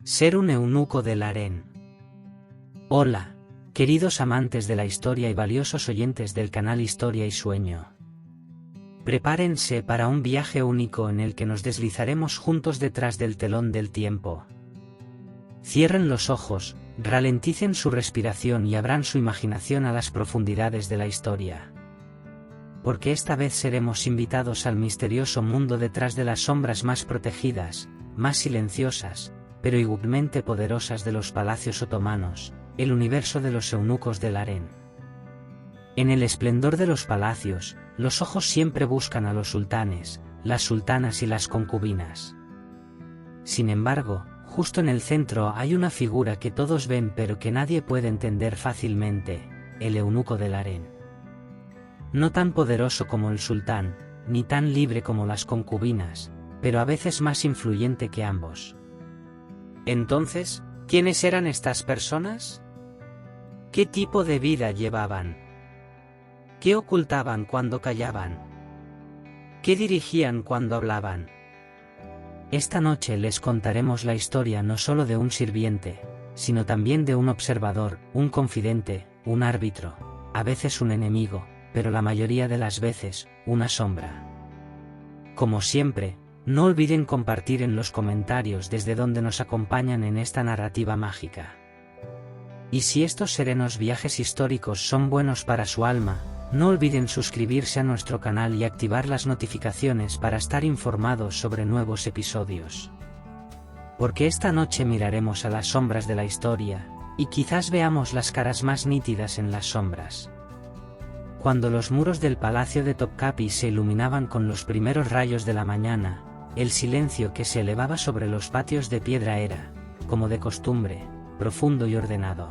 Ser un eunuco del harén. Hola, queridos amantes de la historia y valiosos oyentes del canal Historia y Sueño. Prepárense para un viaje único en el que nos deslizaremos juntos detrás del telón del tiempo. Cierren los ojos, ralenticen su respiración y abran su imaginación a las profundidades de la historia. Porque esta vez seremos invitados al misterioso mundo detrás de las sombras más protegidas, más silenciosas, pero igualmente poderosas de los palacios otomanos, el universo de los eunucos del harén. En el esplendor de los palacios, los ojos siempre buscan a los sultanes, las sultanas y las concubinas. Sin embargo, justo en el centro hay una figura que todos ven pero que nadie puede entender fácilmente: el eunuco del harén. No tan poderoso como el sultán, ni tan libre como las concubinas, pero a veces más influyente que ambos. Entonces, ¿quiénes eran estas personas? ¿Qué tipo de vida llevaban? ¿Qué ocultaban cuando callaban? ¿Qué dirigían cuando hablaban? Esta noche les contaremos la historia no solo de un sirviente, sino también de un observador, un confidente, un árbitro, a veces un enemigo, pero la mayoría de las veces, una sombra. Como siempre, no olviden compartir en los comentarios desde donde nos acompañan en esta narrativa mágica. Y si estos serenos viajes históricos son buenos para su alma, no olviden suscribirse a nuestro canal y activar las notificaciones para estar informados sobre nuevos episodios. Porque esta noche miraremos a las sombras de la historia, y quizás veamos las caras más nítidas en las sombras. Cuando los muros del palacio de Topkapi se iluminaban con los primeros rayos de la mañana, el silencio que se elevaba sobre los patios de piedra era, como de costumbre, profundo y ordenado.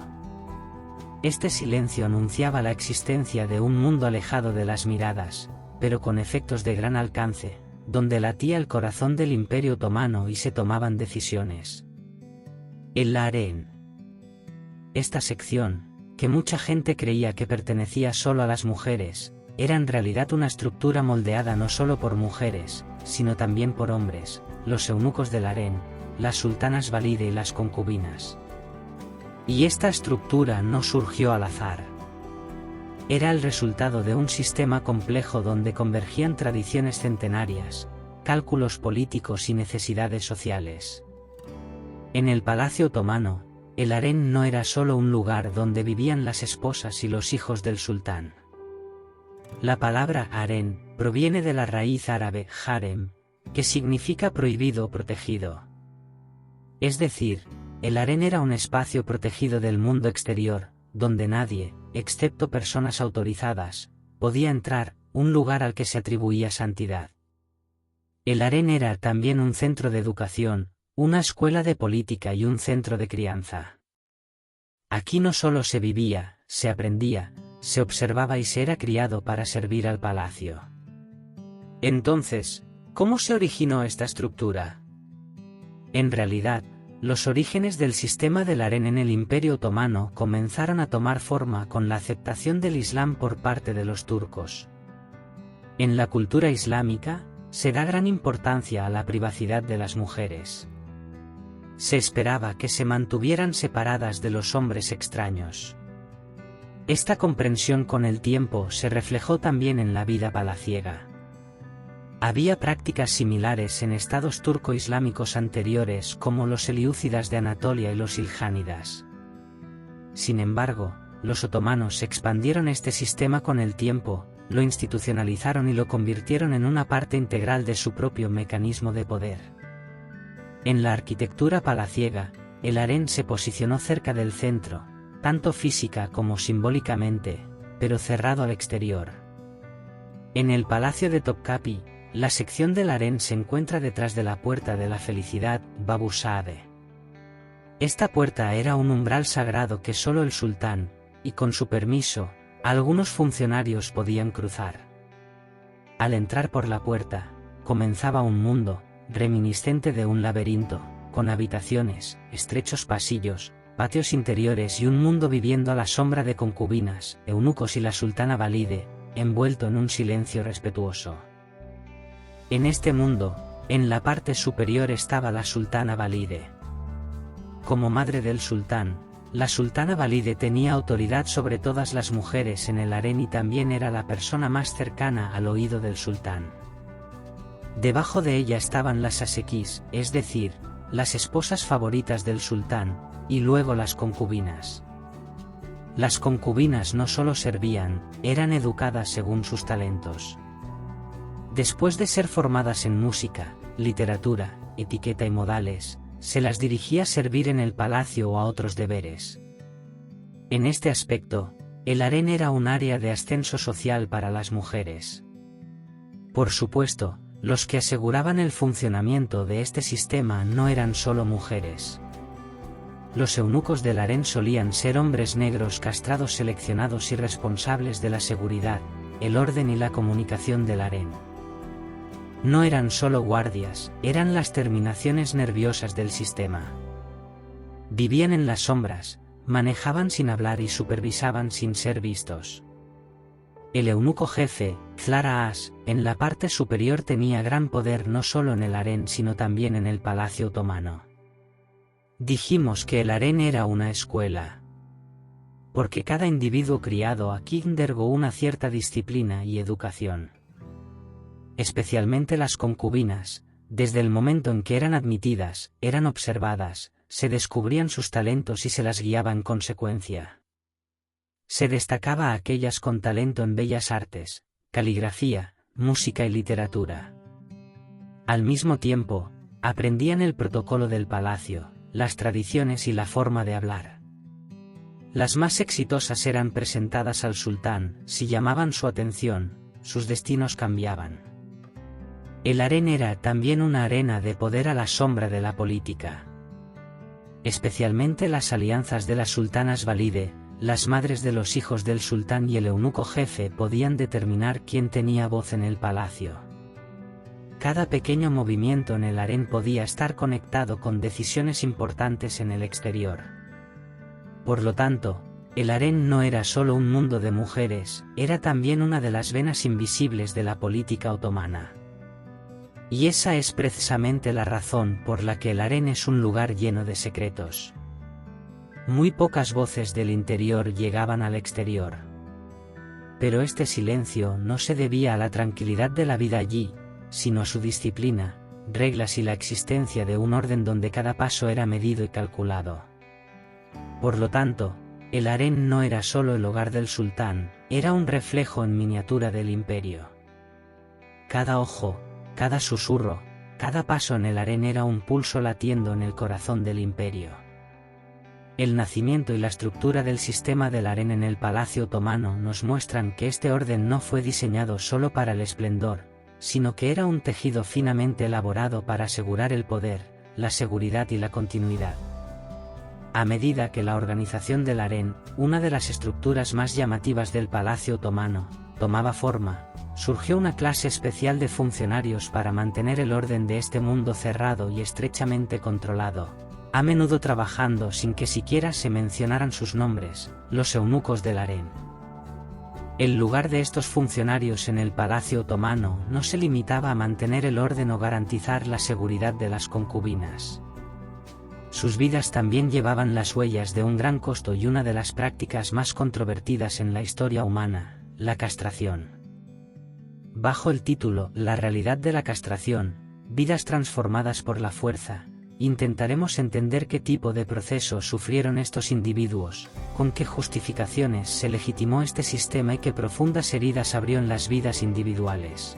Este silencio anunciaba la existencia de un mundo alejado de las miradas, pero con efectos de gran alcance, donde latía el corazón del Imperio Otomano y se tomaban decisiones. El harén. Esta sección, que mucha gente creía que pertenecía solo a las mujeres, era en realidad una estructura moldeada no solo por mujeres, sino también por hombres, los eunucos del harén, las sultanas valide y las concubinas. Y esta estructura no surgió al azar. Era el resultado de un sistema complejo donde convergían tradiciones centenarias, cálculos políticos y necesidades sociales. En el palacio otomano, el harén no era solo un lugar donde vivían las esposas y los hijos del sultán. La palabra harén proviene de la raíz árabe harem, que significa prohibido o protegido. Es decir, el harén era un espacio protegido del mundo exterior, donde nadie, excepto personas autorizadas, podía entrar, un lugar al que se atribuía santidad. El harén era también un centro de educación, una escuela de política y un centro de crianza. Aquí no solo se vivía, se aprendía, se observaba y se era criado para servir al palacio. Entonces, ¿cómo se originó esta estructura? En realidad, los orígenes del sistema del harén en el Imperio Otomano comenzaron a tomar forma con la aceptación del Islam por parte de los turcos. En la cultura islámica, se da gran importancia a la privacidad de las mujeres. Se esperaba que se mantuvieran separadas de los hombres extraños. Esta comprensión con el tiempo se reflejó también en la vida palaciega. Había prácticas similares en estados turco-islámicos anteriores como los selyúcidas de Anatolia y los iljánidas. Sin embargo, los otomanos expandieron este sistema con el tiempo, lo institucionalizaron y lo convirtieron en una parte integral de su propio mecanismo de poder. En la arquitectura palaciega, el harén se posicionó cerca del centro, tanto física como simbólicamente, pero cerrado al exterior. En el palacio de Topkapi, la sección del harén se encuentra detrás de la puerta de la felicidad, Babu Saade. Esta puerta era un umbral sagrado que solo el sultán, y con su permiso, algunos funcionarios podían cruzar. Al entrar por la puerta, comenzaba un mundo, reminiscente de un laberinto, con habitaciones, estrechos pasillos, patios interiores y un mundo viviendo a la sombra de concubinas, eunucos y la sultana valide, envuelto en un silencio respetuoso. En este mundo, en la parte superior estaba la sultana valide. Como madre del sultán, la sultana Valide tenía autoridad sobre todas las mujeres en el harén y también era la persona más cercana al oído del sultán. Debajo de ella estaban las asequís, es decir, las esposas favoritas del sultán, y luego las concubinas. Las concubinas no solo servían, eran educadas según sus talentos. Después de ser formadas en música, literatura, etiqueta y modales, se las dirigía a servir en el palacio o a otros deberes. En este aspecto, el harén era un área de ascenso social para las mujeres. Por supuesto, los que aseguraban el funcionamiento de este sistema no eran solo mujeres. Los eunucos del harén solían ser hombres negros castrados seleccionados y responsables de la seguridad, el orden y la comunicación del harén. No eran solo guardias, eran las terminaciones nerviosas del sistema. Vivían en las sombras, manejaban sin hablar y supervisaban sin ser vistos. El eunuco jefe, Zlara As, en la parte superior tenía gran poder no solo en el harén sino también en el palacio otomano. Dijimos que el harén era una escuela. Porque cada individuo criado aquí undergó una cierta disciplina y educación. Especialmente las concubinas, desde el momento en que eran admitidas, eran observadas, se descubrían sus talentos y se las guiaba en consecuencia. Se destacaba a aquellas con talento en bellas artes, caligrafía, música y literatura. Al mismo tiempo, aprendían el protocolo del palacio, las tradiciones y la forma de hablar. Las más exitosas eran presentadas al sultán, si llamaban su atención, sus destinos cambiaban. El harén era también una arena de poder a la sombra de la política. Especialmente las alianzas de las sultanas Valide, las madres de los hijos del sultán y el eunuco jefe podían determinar quién tenía voz en el palacio. Cada pequeño movimiento en el harén podía estar conectado con decisiones importantes en el exterior. Por lo tanto, el harén no era solo un mundo de mujeres, era también una de las venas invisibles de la política otomana. Y esa es precisamente la razón por la que el harén es un lugar lleno de secretos. Muy pocas voces del interior llegaban al exterior. Pero este silencio no se debía a la tranquilidad de la vida allí, sino a su disciplina, reglas y la existencia de un orden donde cada paso era medido y calculado. Por lo tanto, el harén no era solo el hogar del sultán, era un reflejo en miniatura del imperio. Cada ojo, cada susurro, cada paso en el harén era un pulso latiendo en el corazón del imperio. El nacimiento y la estructura del sistema del harén en el palacio otomano nos muestran que este orden no fue diseñado solo para el esplendor, sino que era un tejido finamente elaborado para asegurar el poder, la seguridad y la continuidad. A medida que la organización del harén, una de las estructuras más llamativas del palacio otomano, tomaba forma, surgió una clase especial de funcionarios para mantener el orden de este mundo cerrado y estrechamente controlado, a menudo trabajando sin que siquiera se mencionaran sus nombres, los eunucos del harén. El lugar de estos funcionarios en el palacio otomano no se limitaba a mantener el orden o garantizar la seguridad de las concubinas. Sus vidas también llevaban las huellas de un gran costo y una de las prácticas más controvertidas en la historia humana, la castración. Bajo el título La realidad de la castración, vidas transformadas por la fuerza, intentaremos entender qué tipo de proceso sufrieron estos individuos, con qué justificaciones se legitimó este sistema y qué profundas heridas abrió en las vidas individuales.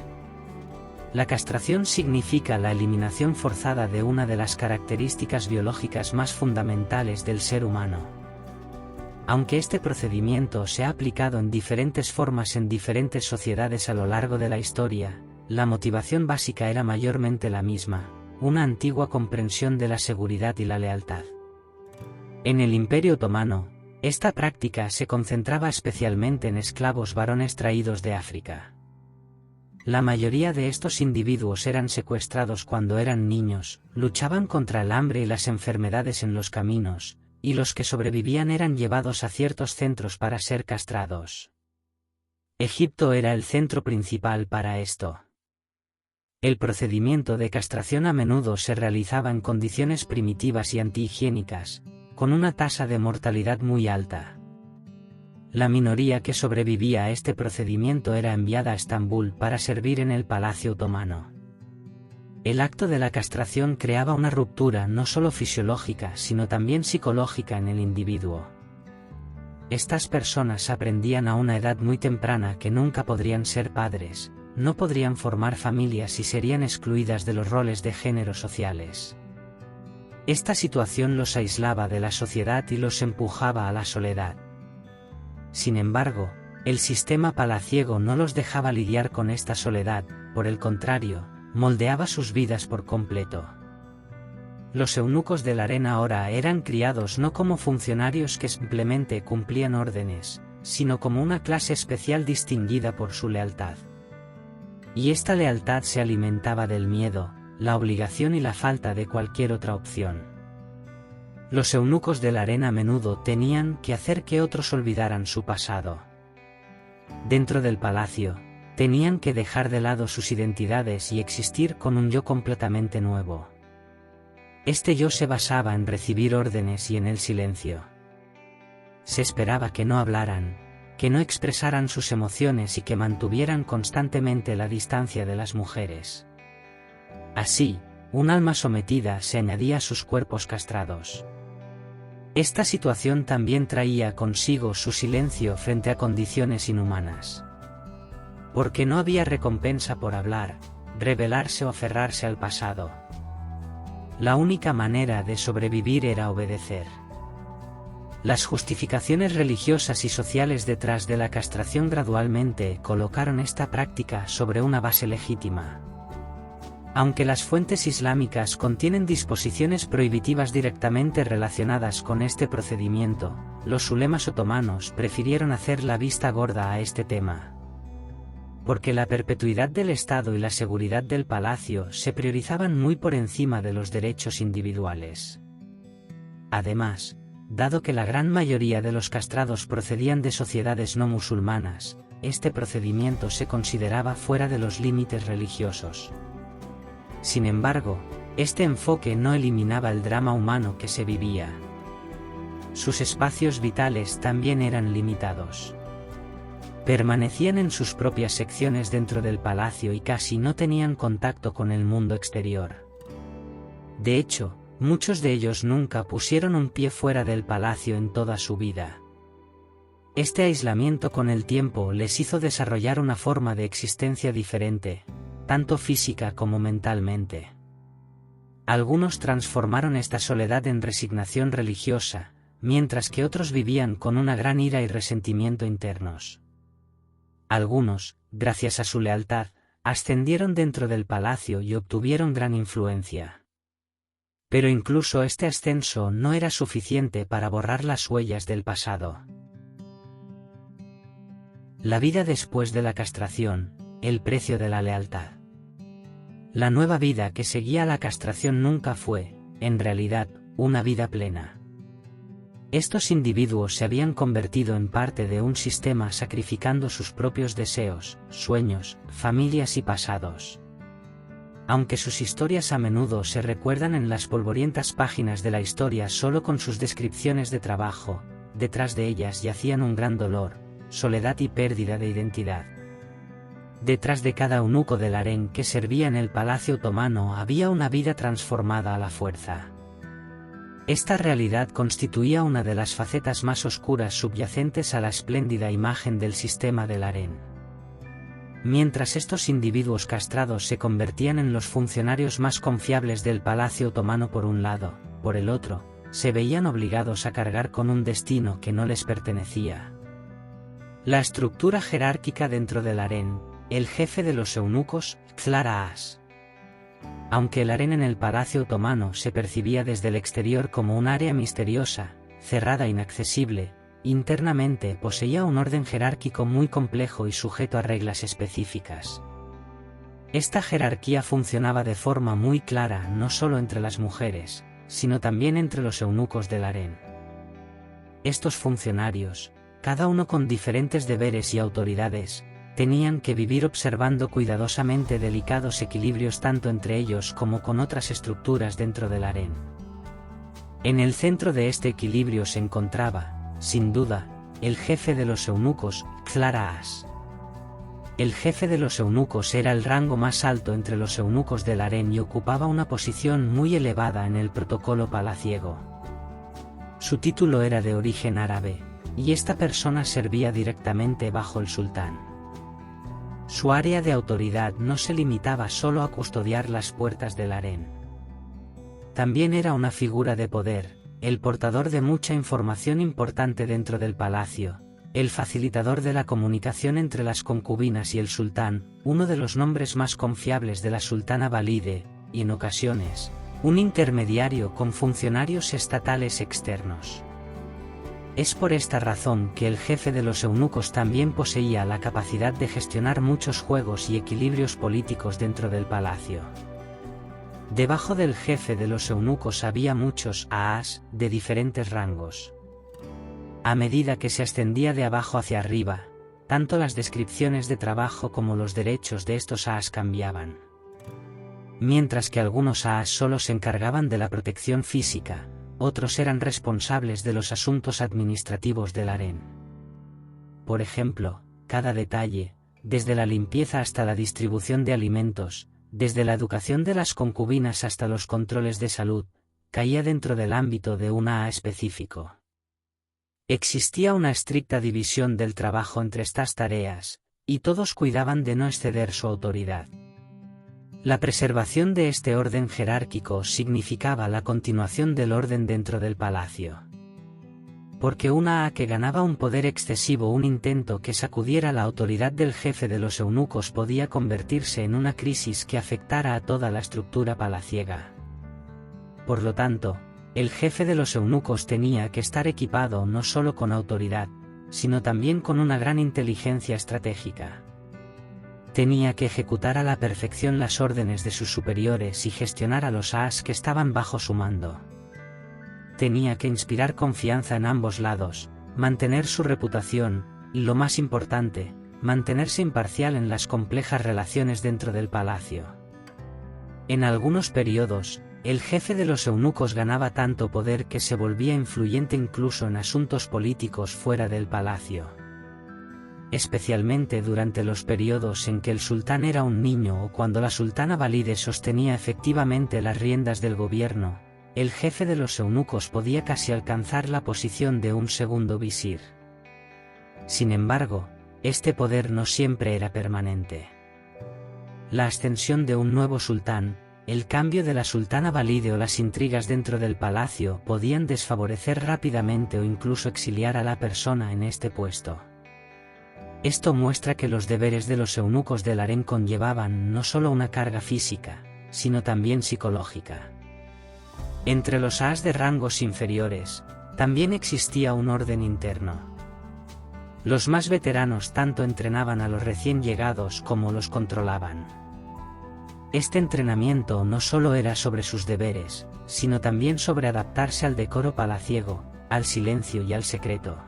La castración significa la eliminación forzada de una de las características biológicas más fundamentales del ser humano. Aunque este procedimiento se ha aplicado en diferentes formas en diferentes sociedades a lo largo de la historia, la motivación básica era mayormente la misma, una antigua comprensión de la seguridad y la lealtad. En el Imperio Otomano, esta práctica se concentraba especialmente en esclavos varones traídos de África. La mayoría de estos individuos eran secuestrados cuando eran niños, luchaban contra el hambre y las enfermedades en los caminos, y los que sobrevivían eran llevados a ciertos centros para ser castrados. Egipto era el centro principal para esto. El procedimiento de castración a menudo se realizaba en condiciones primitivas y antihigiénicas, con una tasa de mortalidad muy alta. La minoría que sobrevivía a este procedimiento era enviada a Estambul para servir en el Palacio Otomano. El acto de la castración creaba una ruptura no solo fisiológica sino también psicológica en el individuo. Estas personas aprendían a una edad muy temprana que nunca podrían ser padres, no podrían formar familias y serían excluidas de los roles de género sociales. Esta situación los aislaba de la sociedad y los empujaba a la soledad. Sin embargo, el sistema palaciego no los dejaba lidiar con esta soledad, por el contrario, moldeaba sus vidas por completo. Los eunucos del harén ahora eran criados no como funcionarios que simplemente cumplían órdenes, sino como una clase especial distinguida por su lealtad. Y esta lealtad se alimentaba del miedo, la obligación y la falta de cualquier otra opción. Los eunucos del harén a menudo tenían que hacer que otros olvidaran su pasado. Dentro del palacio, tenían que dejar de lado sus identidades y existir con un yo completamente nuevo. Este yo se basaba en recibir órdenes y en el silencio. Se esperaba que no hablaran, que no expresaran sus emociones y que mantuvieran constantemente la distancia de las mujeres. Así, un alma sometida se añadía a sus cuerpos castrados. Esta situación también traía consigo su silencio frente a condiciones inhumanas. Porque no había recompensa por hablar, rebelarse o aferrarse al pasado. La única manera de sobrevivir era obedecer. Las justificaciones religiosas y sociales detrás de la castración gradualmente colocaron esta práctica sobre una base legítima. Aunque las fuentes islámicas contienen disposiciones prohibitivas directamente relacionadas con este procedimiento, los ulemas otomanos prefirieron hacer la vista gorda a este tema. Porque la perpetuidad del Estado y la seguridad del palacio se priorizaban muy por encima de los derechos individuales. Además, dado que la gran mayoría de los castrados procedían de sociedades no musulmanas, este procedimiento se consideraba fuera de los límites religiosos. Sin embargo, este enfoque no eliminaba el drama humano que se vivía. Sus espacios vitales también eran limitados. Permanecían en sus propias secciones dentro del palacio y casi no tenían contacto con el mundo exterior. De hecho, muchos de ellos nunca pusieron un pie fuera del palacio en toda su vida. Este aislamiento con el tiempo les hizo desarrollar una forma de existencia diferente, tanto física como mentalmente. Algunos transformaron esta soledad en resignación religiosa, mientras que otros vivían con una gran ira y resentimiento internos. Algunos, gracias a su lealtad, ascendieron dentro del palacio y obtuvieron gran influencia. Pero incluso este ascenso no era suficiente para borrar las huellas del pasado. La vida después de la castración, el precio de la lealtad. La nueva vida que seguía a la castración nunca fue, en realidad, una vida plena. Estos individuos se habían convertido en parte de un sistema sacrificando sus propios deseos, sueños, familias y pasados. Aunque sus historias a menudo se recuerdan en las polvorientas páginas de la historia solo con sus descripciones de trabajo, detrás de ellas yacían un gran dolor, soledad y pérdida de identidad. Detrás de cada eunuco del harén que servía en el palacio otomano había una vida transformada a la fuerza. Esta realidad constituía una de las facetas más oscuras subyacentes a la espléndida imagen del sistema del harén. Mientras estos individuos castrados se convertían en los funcionarios más confiables del palacio otomano por un lado, por el otro, se veían obligados a cargar con un destino que no les pertenecía. La estructura jerárquica dentro del harén. El jefe de los eunucos, Clara As. Aunque el harén en el palacio otomano se percibía desde el exterior como un área misteriosa, cerrada e inaccesible, internamente poseía un orden jerárquico muy complejo y sujeto a reglas específicas. Esta jerarquía funcionaba de forma muy clara no solo entre las mujeres, sino también entre los eunucos del harén. Estos funcionarios, cada uno con diferentes deberes y autoridades, tenían que vivir observando cuidadosamente delicados equilibrios tanto entre ellos como con otras estructuras dentro del harén. En el centro de este equilibrio se encontraba, sin duda, el jefe de los eunucos, Xlara-As. El jefe de los eunucos era el rango más alto entre los eunucos del harén y ocupaba una posición muy elevada en el protocolo palaciego. Su título era de origen árabe, y esta persona servía directamente bajo el sultán. Su área de autoridad no se limitaba solo a custodiar las puertas del harén. También era una figura de poder, el portador de mucha información importante dentro del palacio, el facilitador de la comunicación entre las concubinas y el sultán, uno de los nombres más confiables de la sultana Valide, y en ocasiones, un intermediario con funcionarios estatales externos. Es por esta razón que el jefe de los eunucos también poseía la capacidad de gestionar muchos juegos y equilibrios políticos dentro del palacio. Debajo del jefe de los eunucos había muchos aas de diferentes rangos. A medida que se ascendía de abajo hacia arriba, tanto las descripciones de trabajo como los derechos de estos aas cambiaban. Mientras que algunos aas solo se encargaban de la protección física, otros eran responsables de los asuntos administrativos del harén. Por ejemplo, cada detalle, desde la limpieza hasta la distribución de alimentos, desde la educación de las concubinas hasta los controles de salud, caía dentro del ámbito de un aa específico. Existía una estricta división del trabajo entre estas tareas, y todos cuidaban de no exceder su autoridad. La preservación de este orden jerárquico significaba la continuación del orden dentro del palacio. Porque una aa que ganaba un poder excesivo, un intento que sacudiera la autoridad del jefe de los eunucos podía convertirse en una crisis que afectara a toda la estructura palaciega. Por lo tanto, el jefe de los eunucos tenía que estar equipado no solo con autoridad, sino también con una gran inteligencia estratégica. Tenía que ejecutar a la perfección las órdenes de sus superiores y gestionar a los aas que estaban bajo su mando. Tenía que inspirar confianza en ambos lados, mantener su reputación, y lo más importante, mantenerse imparcial en las complejas relaciones dentro del palacio. En algunos periodos, el jefe de los eunucos ganaba tanto poder que se volvía influyente incluso en asuntos políticos fuera del palacio. Especialmente durante los periodos en que el sultán era un niño o cuando la sultana Valide sostenía efectivamente las riendas del gobierno, el jefe de los eunucos podía casi alcanzar la posición de un segundo visir. Sin embargo, este poder no siempre era permanente. La ascensión de un nuevo sultán, el cambio de la sultana Valide o las intrigas dentro del palacio podían desfavorecer rápidamente o incluso exiliar a la persona en este puesto. Esto muestra que los deberes de los eunucos del harén conllevaban no solo una carga física, sino también psicológica. Entre los aas de rangos inferiores, también existía un orden interno. Los más veteranos tanto entrenaban a los recién llegados como los controlaban. Este entrenamiento no solo era sobre sus deberes, sino también sobre adaptarse al decoro palaciego, al silencio y al secreto.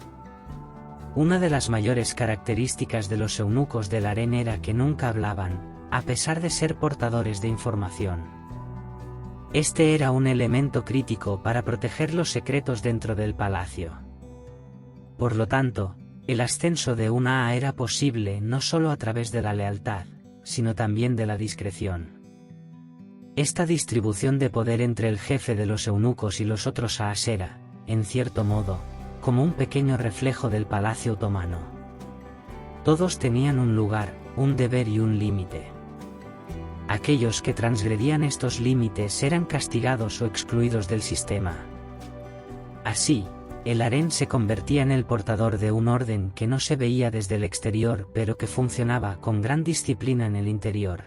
Una de las mayores características de los eunucos del harén era que nunca hablaban, a pesar de ser portadores de información. Este era un elemento crítico para proteger los secretos dentro del palacio. Por lo tanto, el ascenso de una aa era posible no solo a través de la lealtad, sino también de la discreción. Esta distribución de poder entre el jefe de los eunucos y los otros aas era, en cierto modo, como un pequeño reflejo del palacio otomano. Todos tenían un lugar, un deber y un límite. Aquellos que transgredían estos límites eran castigados o excluidos del sistema. Así, el harén se convertía en el portador de un orden que no se veía desde el exterior pero que funcionaba con gran disciplina en el interior.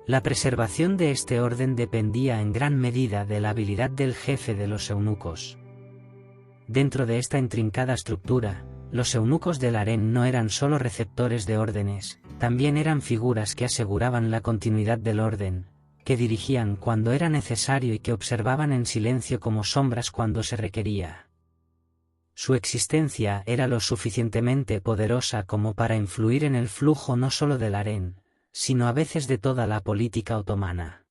La preservación de este orden dependía en gran medida de la habilidad del jefe de los eunucos. Dentro de esta intrincada estructura, los eunucos del harén no eran solo receptores de órdenes, también eran figuras que aseguraban la continuidad del orden, que dirigían cuando era necesario y que observaban en silencio como sombras cuando se requería. Su existencia era lo suficientemente poderosa como para influir en el flujo no solo del harén, sino a veces de toda la política otomana.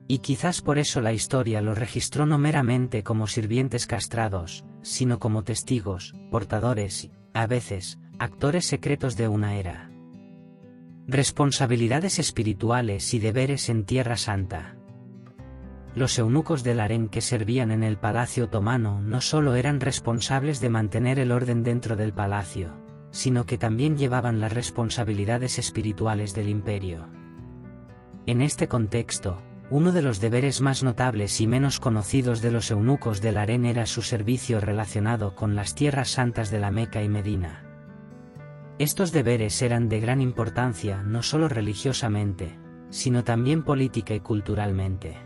Y quizás por eso la historia los registró no meramente como sirvientes castrados, sino como testigos, portadores y, a veces, actores secretos de una era. Responsabilidades espirituales y deberes en Tierra Santa. Los eunucos del harén que servían en el palacio otomano no solo eran responsables de mantener el orden dentro del palacio, sino que también llevaban las responsabilidades espirituales del imperio. En este contexto, uno de los deberes más notables y menos conocidos de los eunucos del harén era su servicio relacionado con las tierras santas de la Meca y Medina. Estos deberes eran de gran importancia no solo religiosamente, sino también política y culturalmente.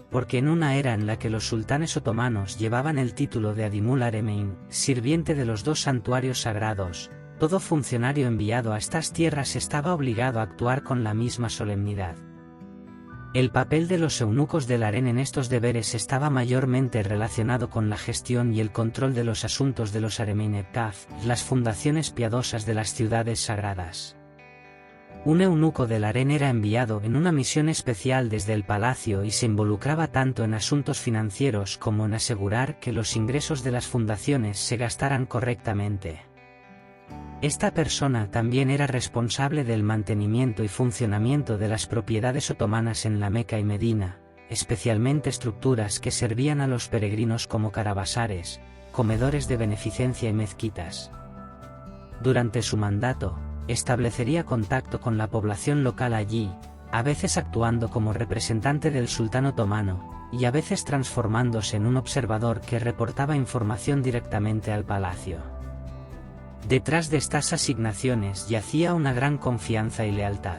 Porque en una era en la que los sultanes otomanos llevaban el título de Adimul Haremein, sirviente de los dos santuarios sagrados, todo funcionario enviado a estas tierras estaba obligado a actuar con la misma solemnidad. El papel de los eunucos del harén en estos deberes estaba mayormente relacionado con la gestión y el control de los asuntos de los Haremein-e-Kaf, las fundaciones piadosas de las ciudades sagradas. Un eunuco del harén era enviado en una misión especial desde el palacio y se involucraba tanto en asuntos financieros como en asegurar que los ingresos de las fundaciones se gastaran correctamente. Esta persona también era responsable del mantenimiento y funcionamiento de las propiedades otomanas en la Meca y Medina, especialmente estructuras que servían a los peregrinos como carabasares, comedores de beneficencia y mezquitas. Durante su mandato, establecería contacto con la población local allí, a veces actuando como representante del sultán otomano, y a veces transformándose en un observador que reportaba información directamente al palacio. Detrás de estas asignaciones yacía una gran confianza y lealtad.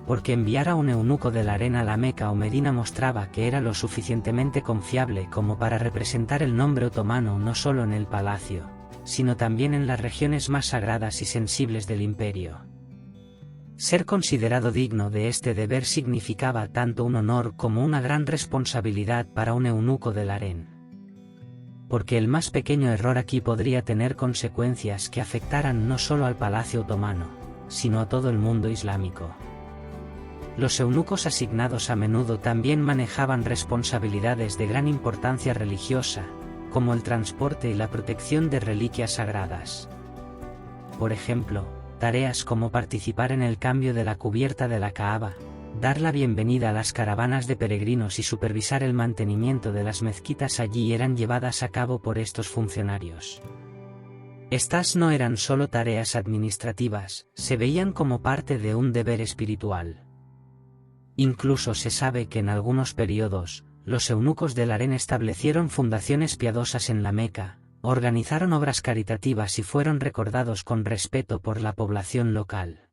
Porque enviar a un eunuco del harén a la Meca o Medina mostraba que era lo suficientemente confiable como para representar el nombre otomano no solo en el palacio, sino también en las regiones más sagradas y sensibles del imperio. Ser considerado digno de este deber significaba tanto un honor como una gran responsabilidad para un eunuco del harén. Porque el más pequeño error aquí podría tener consecuencias que afectaran no solo al palacio otomano, sino a todo el mundo islámico. Los eunucos asignados a menudo también manejaban responsabilidades de gran importancia religiosa, como el transporte y la protección de reliquias sagradas. Por ejemplo, tareas como participar en el cambio de la cubierta de la Kaaba, dar la bienvenida a las caravanas de peregrinos y supervisar el mantenimiento de las mezquitas allí eran llevadas a cabo por estos funcionarios. Estas no eran solo tareas administrativas, se veían como parte de un deber espiritual. Incluso se sabe que en algunos periodos, los eunucos del harén establecieron fundaciones piadosas en la Meca, organizaron obras caritativas y fueron recordados con respeto por la población local.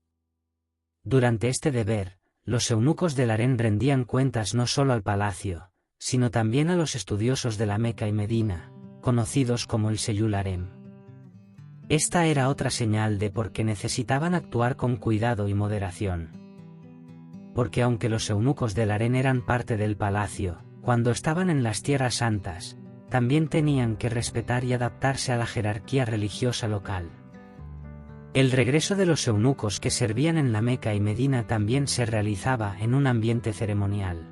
Durante este deber, los eunucos del harén rendían cuentas no solo al palacio, sino también a los estudiosos de la Meca y Medina, conocidos como el Seyul Harem. Esta era otra señal de por qué necesitaban actuar con cuidado y moderación. Porque aunque los eunucos del harén eran parte del palacio, cuando estaban en las tierras santas, también tenían que respetar y adaptarse a la jerarquía religiosa local. El regreso de los eunucos que servían en la Meca y Medina también se realizaba en un ambiente ceremonial.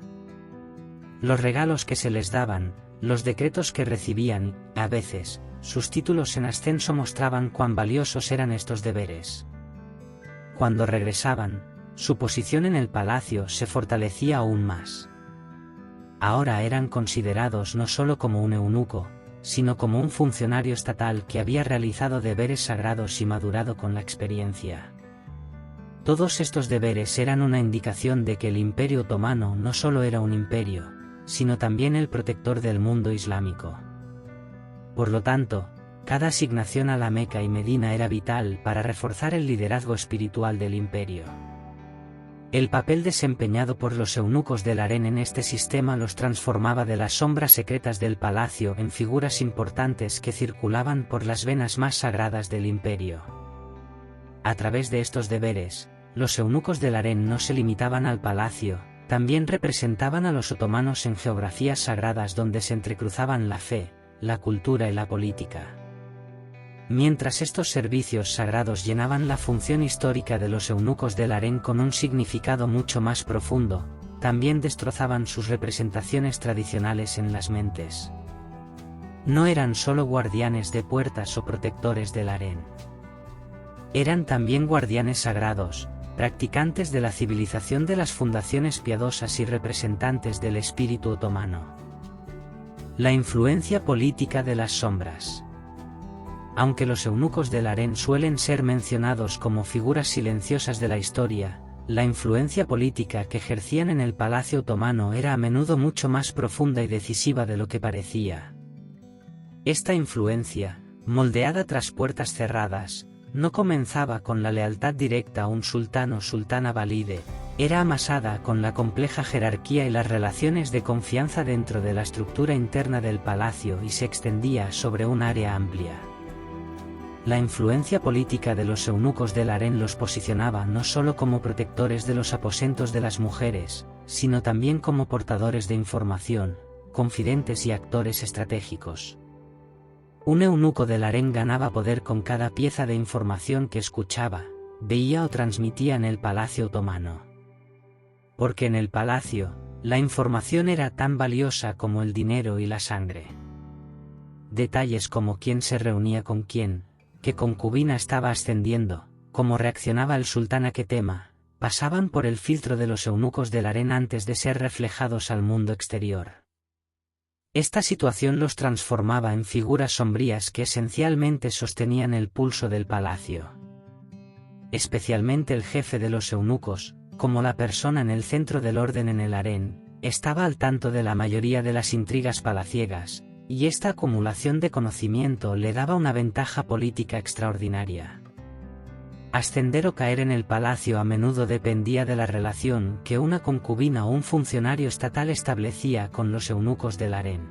Los regalos que se les daban, los decretos que recibían, a veces, sus títulos en ascenso mostraban cuán valiosos eran estos deberes. Cuando regresaban, su posición en el palacio se fortalecía aún más. Ahora eran considerados no solo como un eunuco, sino como un funcionario estatal que había realizado deberes sagrados y madurado con la experiencia. Todos estos deberes eran una indicación de que el Imperio Otomano no solo era un imperio, sino también el protector del mundo islámico. Por lo tanto, cada asignación a la Meca y Medina era vital para reforzar el liderazgo espiritual del imperio. El papel desempeñado por los eunucos del harén en este sistema los transformaba de las sombras secretas del palacio en figuras importantes que circulaban por las venas más sagradas del imperio. A través de estos deberes, los eunucos del harén no se limitaban al palacio, también representaban a los otomanos en geografías sagradas donde se entrecruzaban la fe, la cultura y la política. Mientras estos servicios sagrados llenaban la función histórica de los eunucos del harén con un significado mucho más profundo, también destrozaban sus representaciones tradicionales en las mentes. No eran solo guardianes de puertas o protectores del harén. Eran también guardianes sagrados, practicantes de la civilización de las fundaciones piadosas y representantes del espíritu otomano. La influencia política de las sombras. Aunque los eunucos del harén suelen ser mencionados como figuras silenciosas de la historia, la influencia política que ejercían en el palacio otomano era a menudo mucho más profunda y decisiva de lo que parecía. Esta influencia, moldeada tras puertas cerradas, no comenzaba con la lealtad directa a un sultán o sultana valide, era amasada con la compleja jerarquía y las relaciones de confianza dentro de la estructura interna del palacio y se extendía sobre un área amplia. La influencia política de los eunucos del harén los posicionaba no solo como protectores de los aposentos de las mujeres, sino también como portadores de información, confidentes y actores estratégicos. Un eunuco del harén ganaba poder con cada pieza de información que escuchaba, veía o transmitía en el palacio otomano. Porque en el palacio, la información era tan valiosa como el dinero y la sangre. Detalles como quién se reunía con quién, qué concubina estaba ascendiendo, cómo reaccionaba el sultán a qué tema, pasaban por el filtro de los eunucos del harén antes de ser reflejados al mundo exterior. Esta situación los transformaba en figuras sombrías que esencialmente sostenían el pulso del palacio. Especialmente el jefe de los eunucos, como la persona en el centro del orden en el harén, estaba al tanto de la mayoría de las intrigas palaciegas, y esta acumulación de conocimiento le daba una ventaja política extraordinaria. Ascender o caer en el palacio a menudo dependía de la relación que una concubina o un funcionario estatal establecía con los eunucos del harén.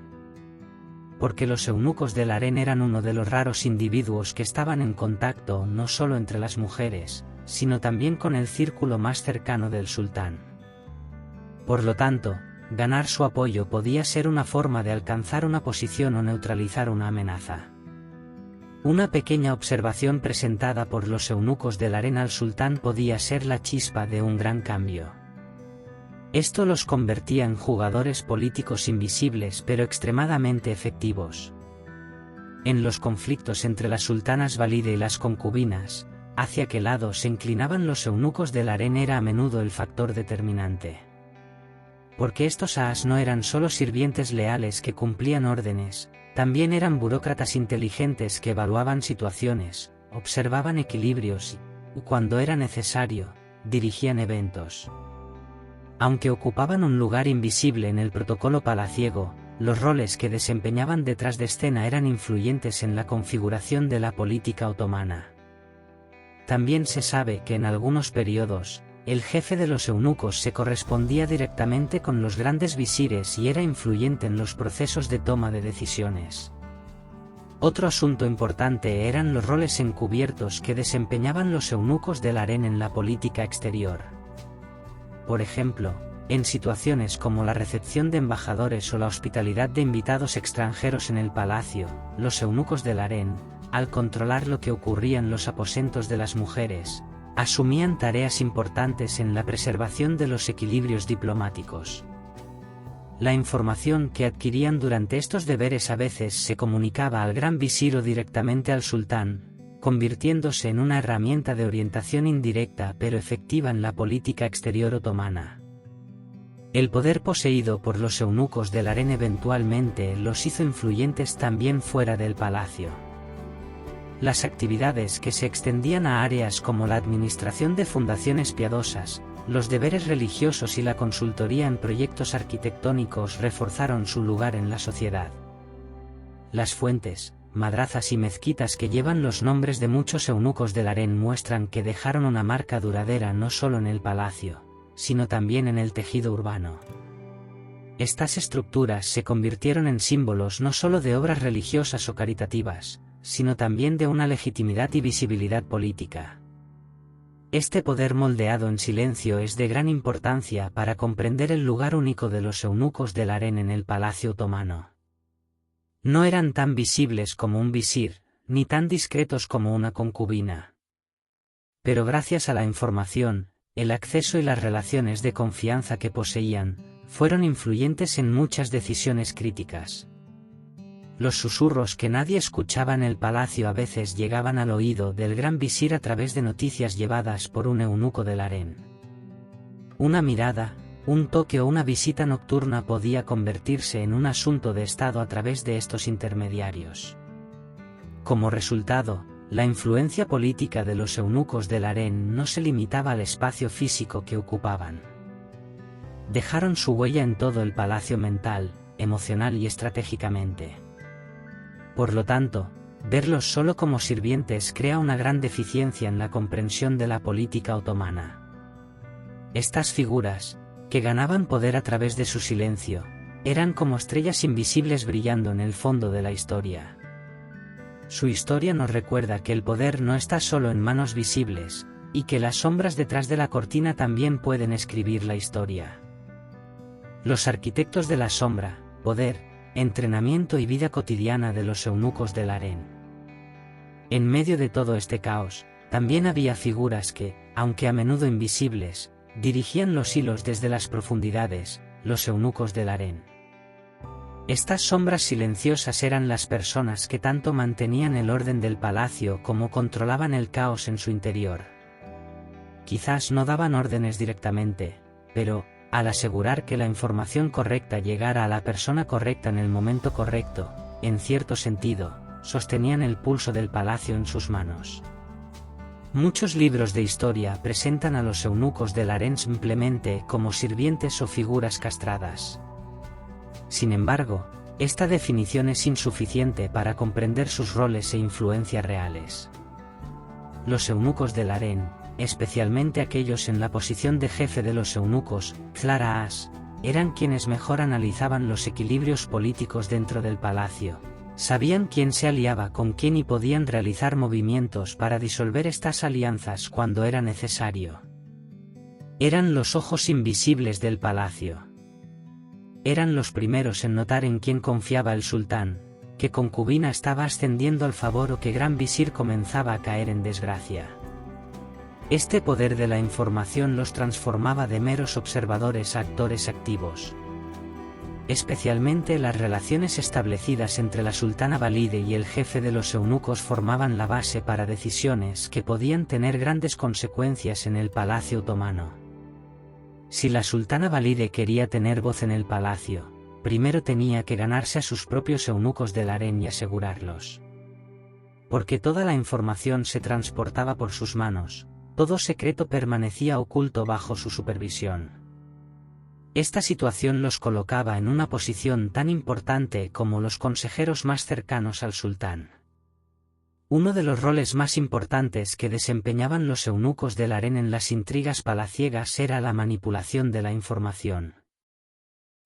Porque los eunucos del harén eran uno de los raros individuos que estaban en contacto no solo entre las mujeres, sino también con el círculo más cercano del sultán. Por lo tanto, ganar su apoyo podía ser una forma de alcanzar una posición o neutralizar una amenaza. Una pequeña observación presentada por los eunucos del harén al sultán podía ser la chispa de un gran cambio. Esto los convertía en jugadores políticos invisibles pero extremadamente efectivos. En los conflictos entre las sultanas valide y las concubinas, hacia qué lado se inclinaban los eunucos del harén era a menudo el factor determinante. Porque estos as no eran solo sirvientes leales que cumplían órdenes, también eran burócratas inteligentes que evaluaban situaciones, observaban equilibrios y, cuando era necesario, dirigían eventos. Aunque ocupaban un lugar invisible en el protocolo palaciego, los roles que desempeñaban detrás de escena eran influyentes en la configuración de la política otomana. También se sabe que en algunos periodos, el jefe de los eunucos se correspondía directamente con los grandes visires y era influyente en los procesos de toma de decisiones. Otro asunto importante eran los roles encubiertos que desempeñaban los eunucos del harén en la política exterior. Por ejemplo, en situaciones como la recepción de embajadores o la hospitalidad de invitados extranjeros en el palacio, los eunucos del harén, al controlar lo que ocurría en los aposentos de las mujeres, asumían tareas importantes en la preservación de los equilibrios diplomáticos. La información que adquirían durante estos deberes a veces se comunicaba al gran visir o directamente al sultán, convirtiéndose en una herramienta de orientación indirecta pero efectiva en la política exterior otomana. El poder poseído por los eunucos del harén eventualmente los hizo influyentes también fuera del palacio. Las actividades que se extendían a áreas como la administración de fundaciones piadosas, los deberes religiosos y la consultoría en proyectos arquitectónicos reforzaron su lugar en la sociedad. Las fuentes, madrazas y mezquitas que llevan los nombres de muchos eunucos del harén muestran que dejaron una marca duradera no solo en el palacio, sino también en el tejido urbano. Estas estructuras se convirtieron en símbolos no solo de obras religiosas o caritativas, sino también de una legitimidad y visibilidad política. Este poder moldeado en silencio es de gran importancia para comprender el lugar único de los eunucos del harén en el palacio otomano. No eran tan visibles como un visir, ni tan discretos como una concubina. Pero gracias a la información, el acceso y las relaciones de confianza que poseían, fueron influyentes en muchas decisiones críticas. Los susurros que nadie escuchaba en el palacio a veces llegaban al oído del gran visir a través de noticias llevadas por un eunuco del harén. Una mirada, un toque o una visita nocturna podía convertirse en un asunto de estado a través de estos intermediarios. Como resultado, la influencia política de los eunucos del harén no se limitaba al espacio físico que ocupaban. Dejaron su huella en todo el palacio mental, emocional y estratégicamente. Por lo tanto, verlos solo como sirvientes crea una gran deficiencia en la comprensión de la política otomana. Estas figuras, que ganaban poder a través de su silencio, eran como estrellas invisibles brillando en el fondo de la historia. Su historia nos recuerda que el poder no está solo en manos visibles, y que las sombras detrás de la cortina también pueden escribir la historia. Los arquitectos de la sombra, poder, entrenamiento y vida cotidiana de los eunucos del harén. En medio de todo este caos, también había figuras que, aunque a menudo invisibles, dirigían los hilos desde las profundidades, los eunucos del harén. Estas sombras silenciosas eran las personas que tanto mantenían el orden del palacio como controlaban el caos en su interior. Quizás no daban órdenes directamente, pero, al asegurar que la información correcta llegara a la persona correcta en el momento correcto, en cierto sentido, sostenían el pulso del palacio en sus manos. Muchos libros de historia presentan a los eunucos del harén simplemente como sirvientes o figuras castradas. Sin embargo, esta definición es insuficiente para comprender sus roles e influencias reales. Los eunucos del harén, especialmente aquellos en la posición de jefe de los eunucos, Clara As, eran quienes mejor analizaban los equilibrios políticos dentro del palacio. Sabían quién se aliaba con quién y podían realizar movimientos para disolver estas alianzas cuando era necesario. Eran los ojos invisibles del palacio. Eran los primeros en notar en quién confiaba el sultán, qué concubina estaba ascendiendo al favor o qué gran visir comenzaba a caer en desgracia. Este poder de la información los transformaba de meros observadores a actores activos. Especialmente las relaciones establecidas entre la sultana Valide y el jefe de los eunucos formaban la base para decisiones que podían tener grandes consecuencias en el palacio otomano. Si la sultana Valide quería tener voz en el palacio, primero tenía que ganarse a sus propios eunucos del harén y asegurarlos. Porque toda la información se transportaba por sus manos, todo secreto permanecía oculto bajo su supervisión. Esta situación los colocaba en una posición tan importante como los consejeros más cercanos al sultán. Uno de los roles más importantes que desempeñaban los eunucos del harén en las intrigas palaciegas era la manipulación de la información.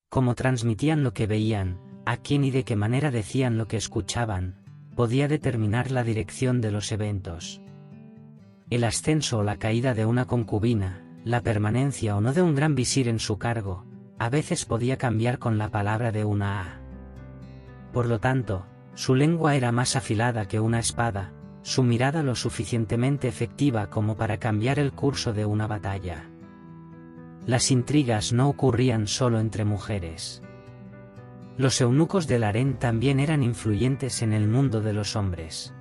Cómo transmitían lo que veían, a quién y de qué manera decían lo que escuchaban, podía determinar la dirección de los eventos. El ascenso o la caída de una concubina, la permanencia o no de un gran visir en su cargo, a veces podía cambiar con la palabra de una A. Por lo tanto, su lengua era más afilada que una espada, su mirada lo suficientemente efectiva como para cambiar el curso de una batalla. Las intrigas no ocurrían solo entre mujeres. Los eunucos del harén también eran influyentes en el mundo de los hombres.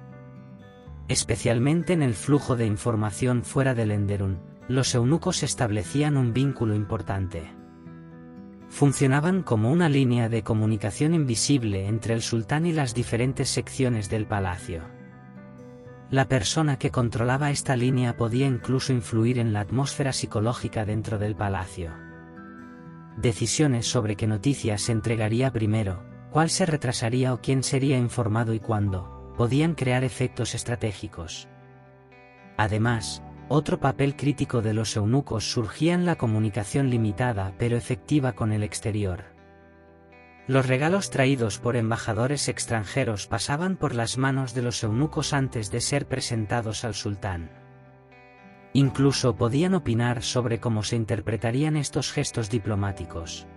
Especialmente en el flujo de información fuera del Enderun, los eunucos establecían un vínculo importante. Funcionaban como una línea de comunicación invisible entre el sultán y las diferentes secciones del palacio. La persona que controlaba esta línea podía incluso influir en la atmósfera psicológica dentro del palacio. Decisiones sobre qué noticias se entregaría primero, cuál se retrasaría o quién sería informado y cuándo, podían crear efectos estratégicos. Además, otro papel crítico de los eunucos surgía en la comunicación limitada pero efectiva con el exterior. Los regalos traídos por embajadores extranjeros pasaban por las manos de los eunucos antes de ser presentados al sultán. Incluso podían opinar sobre cómo se interpretarían estos gestos diplomáticos.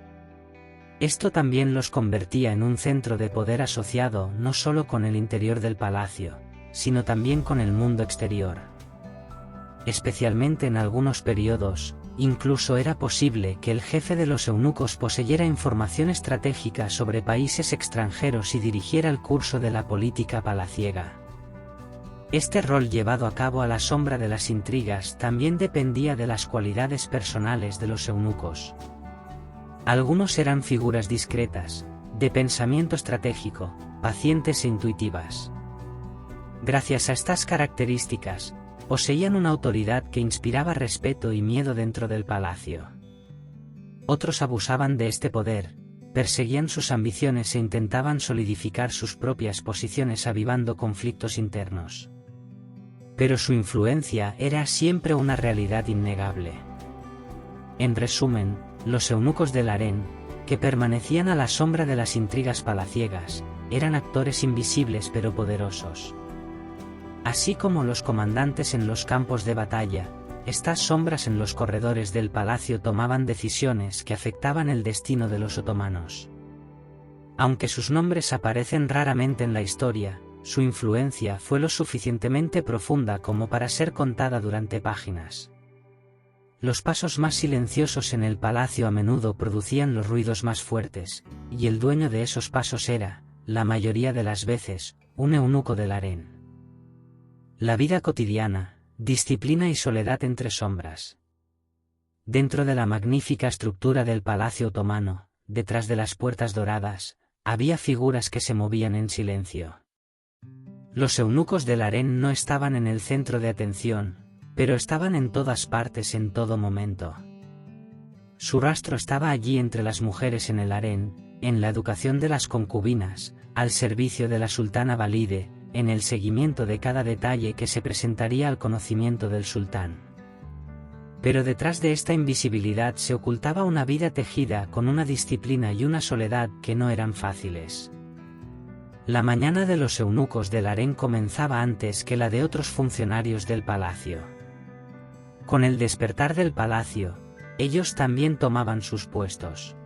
Esto también los convertía en un centro de poder asociado no solo con el interior del palacio, sino también con el mundo exterior. especialmente en algunos periodos. Incluso era posible que el jefe de los eunucos poseyera información estratégica sobre países extranjeros y dirigiera el curso de la política palaciega. Este rol llevado a cabo a la sombra de las intrigas también dependía de las cualidades personales de los eunucos. Algunos eran figuras discretas, de pensamiento estratégico, pacientes e intuitivas. Gracias a estas características, poseían una autoridad que inspiraba respeto y miedo dentro del palacio. Otros abusaban de este poder, perseguían sus ambiciones e intentaban solidificar sus propias posiciones avivando conflictos internos. Pero su influencia era siempre una realidad innegable. En resumen, los eunucos del harén, que permanecían a la sombra de las intrigas palaciegas, eran actores invisibles pero poderosos. Así como los comandantes en los campos de batalla, estas sombras en los corredores del palacio tomaban decisiones que afectaban el destino de los otomanos. Aunque sus nombres aparecen raramente en la historia, su influencia fue lo suficientemente profunda como para ser contada durante páginas. Los pasos más silenciosos en el palacio a menudo producían los ruidos más fuertes, y el dueño de esos pasos era, la mayoría de las veces, un eunuco del harén. La vida cotidiana, disciplina y soledad entre sombras. Dentro de la magnífica estructura del palacio otomano, detrás de las puertas doradas, había figuras que se movían en silencio. Los eunucos del harén no estaban en el centro de atención, pero estaban en todas partes en todo momento. Su rastro estaba allí entre las mujeres en el harén, en la educación de las concubinas, al servicio de la sultana Valide, en el seguimiento de cada detalle que se presentaría al conocimiento del sultán. Pero detrás de esta invisibilidad se ocultaba una vida tejida con una disciplina y una soledad que no eran fáciles. La mañana de los eunucos del harén comenzaba antes que la de otros funcionarios del palacio. Con el despertar del palacio, ellos también tomaban sus puestos.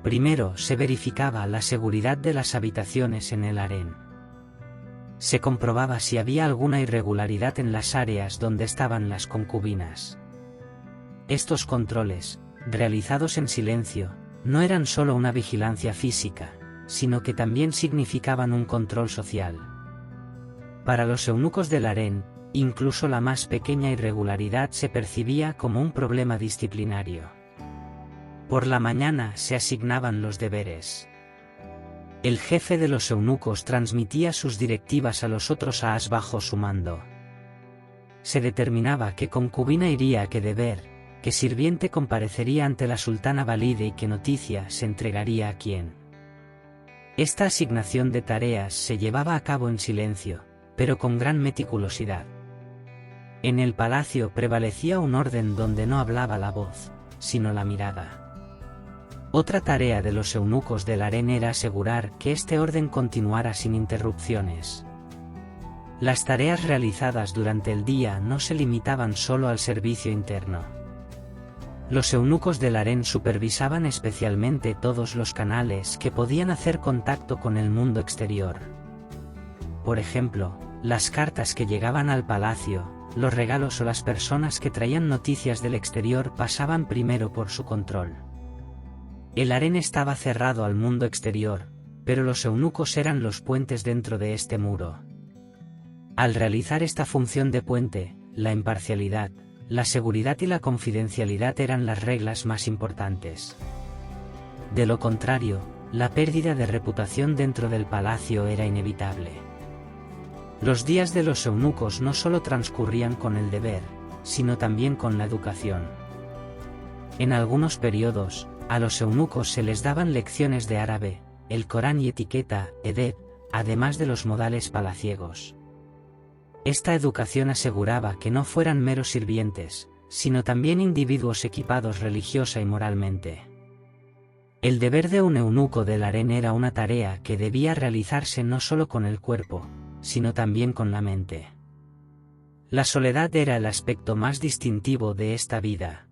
Primero se verificaba la seguridad de las habitaciones en el harén. Se comprobaba si había alguna irregularidad en las áreas donde estaban las concubinas. Estos controles, realizados en silencio, no eran solo una vigilancia física, sino que también significaban un control social. Para los eunucos del harén, incluso la más pequeña irregularidad se percibía como un problema disciplinario. Por la mañana se asignaban los deberes. El jefe de los eunucos transmitía sus directivas a los otros aas bajo su mando. Se determinaba qué concubina iría a qué deber, qué sirviente comparecería ante la sultana Valide y qué noticia se entregaría a quién. Esta asignación de tareas se llevaba a cabo en silencio, pero con gran meticulosidad. En el palacio prevalecía un orden donde no hablaba la voz, sino la mirada. Otra tarea de los eunucos del harén era asegurar que este orden continuara sin interrupciones. Las tareas realizadas durante el día no se limitaban solo al servicio interno. Los eunucos del harén supervisaban especialmente todos los canales que podían hacer contacto con el mundo exterior. Por ejemplo, las cartas que llegaban al palacio, los regalos o las personas que traían noticias del exterior pasaban primero por su control. El harén estaba cerrado al mundo exterior, pero los eunucos eran los puentes dentro de este muro. Al realizar esta función de puente, la imparcialidad, la seguridad y la confidencialidad eran las reglas más importantes. De lo contrario, la pérdida de reputación dentro del palacio era inevitable. Los días de los eunucos no solo transcurrían con el deber, sino también con la educación. En algunos periodos, a los eunucos se les daban lecciones de árabe, el Corán y etiqueta, edeb, además de los modales palaciegos. Esta educación aseguraba que no fueran meros sirvientes, sino también individuos equipados religiosa y moralmente. El deber de un eunuco del harén era una tarea que debía realizarse no solo con el cuerpo, sino también con la mente. La soledad era el aspecto más distintivo de esta vida.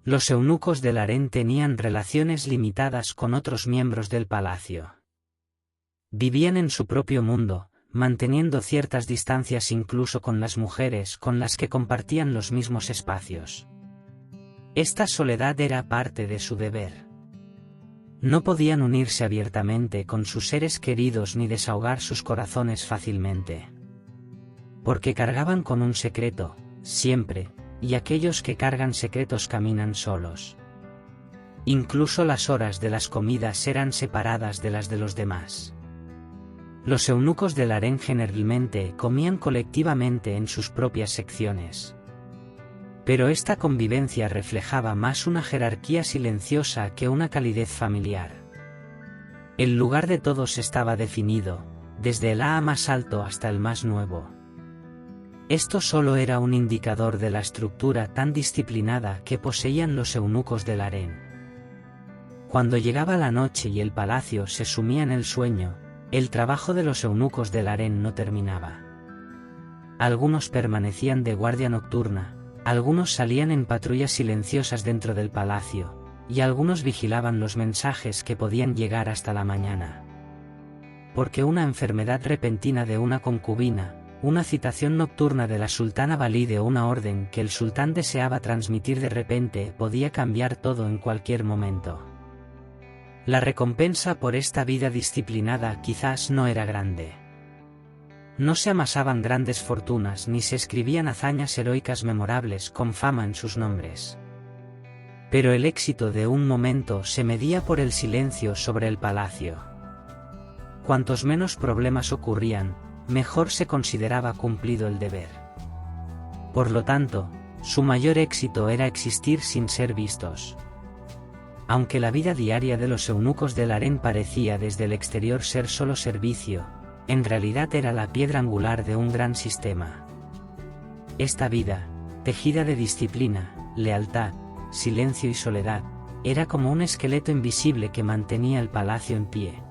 Los eunucos del harén tenían relaciones limitadas con otros miembros del palacio. Vivían en su propio mundo, manteniendo ciertas distancias incluso con las mujeres con las que compartían los mismos espacios. Esta soledad era parte de su deber. No podían unirse abiertamente con sus seres queridos ni desahogar sus corazones fácilmente. Porque cargaban con un secreto, siempre, y aquellos que cargan secretos caminan solos. Incluso las horas de las comidas eran separadas de las de los demás. Los eunucos del harén generalmente comían colectivamente en sus propias secciones. Pero esta convivencia reflejaba más una jerarquía silenciosa que una calidez familiar. El lugar de todos estaba definido, desde el más alto hasta el más nuevo. Esto solo era un indicador de la estructura tan disciplinada que poseían los eunucos del harén. Cuando llegaba la noche y el palacio se sumía en el sueño, el trabajo de los eunucos del harén no terminaba. Algunos permanecían de guardia nocturna, algunos salían en patrullas silenciosas dentro del palacio, y algunos vigilaban los mensajes que podían llegar hasta la mañana. Porque una enfermedad repentina de una concubina, una citación nocturna de la sultana valide o una orden que el sultán deseaba transmitir de repente podía cambiar todo en cualquier momento. La recompensa por esta vida disciplinada quizás no era grande. No se amasaban grandes fortunas ni se escribían hazañas heroicas memorables con fama en sus nombres. Pero el éxito de un momento se medía por el silencio sobre el palacio. Cuantos menos problemas ocurrían, mejor se consideraba cumplido el deber. Por lo tanto, su mayor éxito era existir sin ser vistos. Aunque la vida diaria de los eunucos del harén parecía desde el exterior ser solo servicio, en realidad era la piedra angular de un gran sistema. Esta vida, tejida de disciplina, lealtad, silencio y soledad, era como un esqueleto invisible que mantenía el palacio en pie.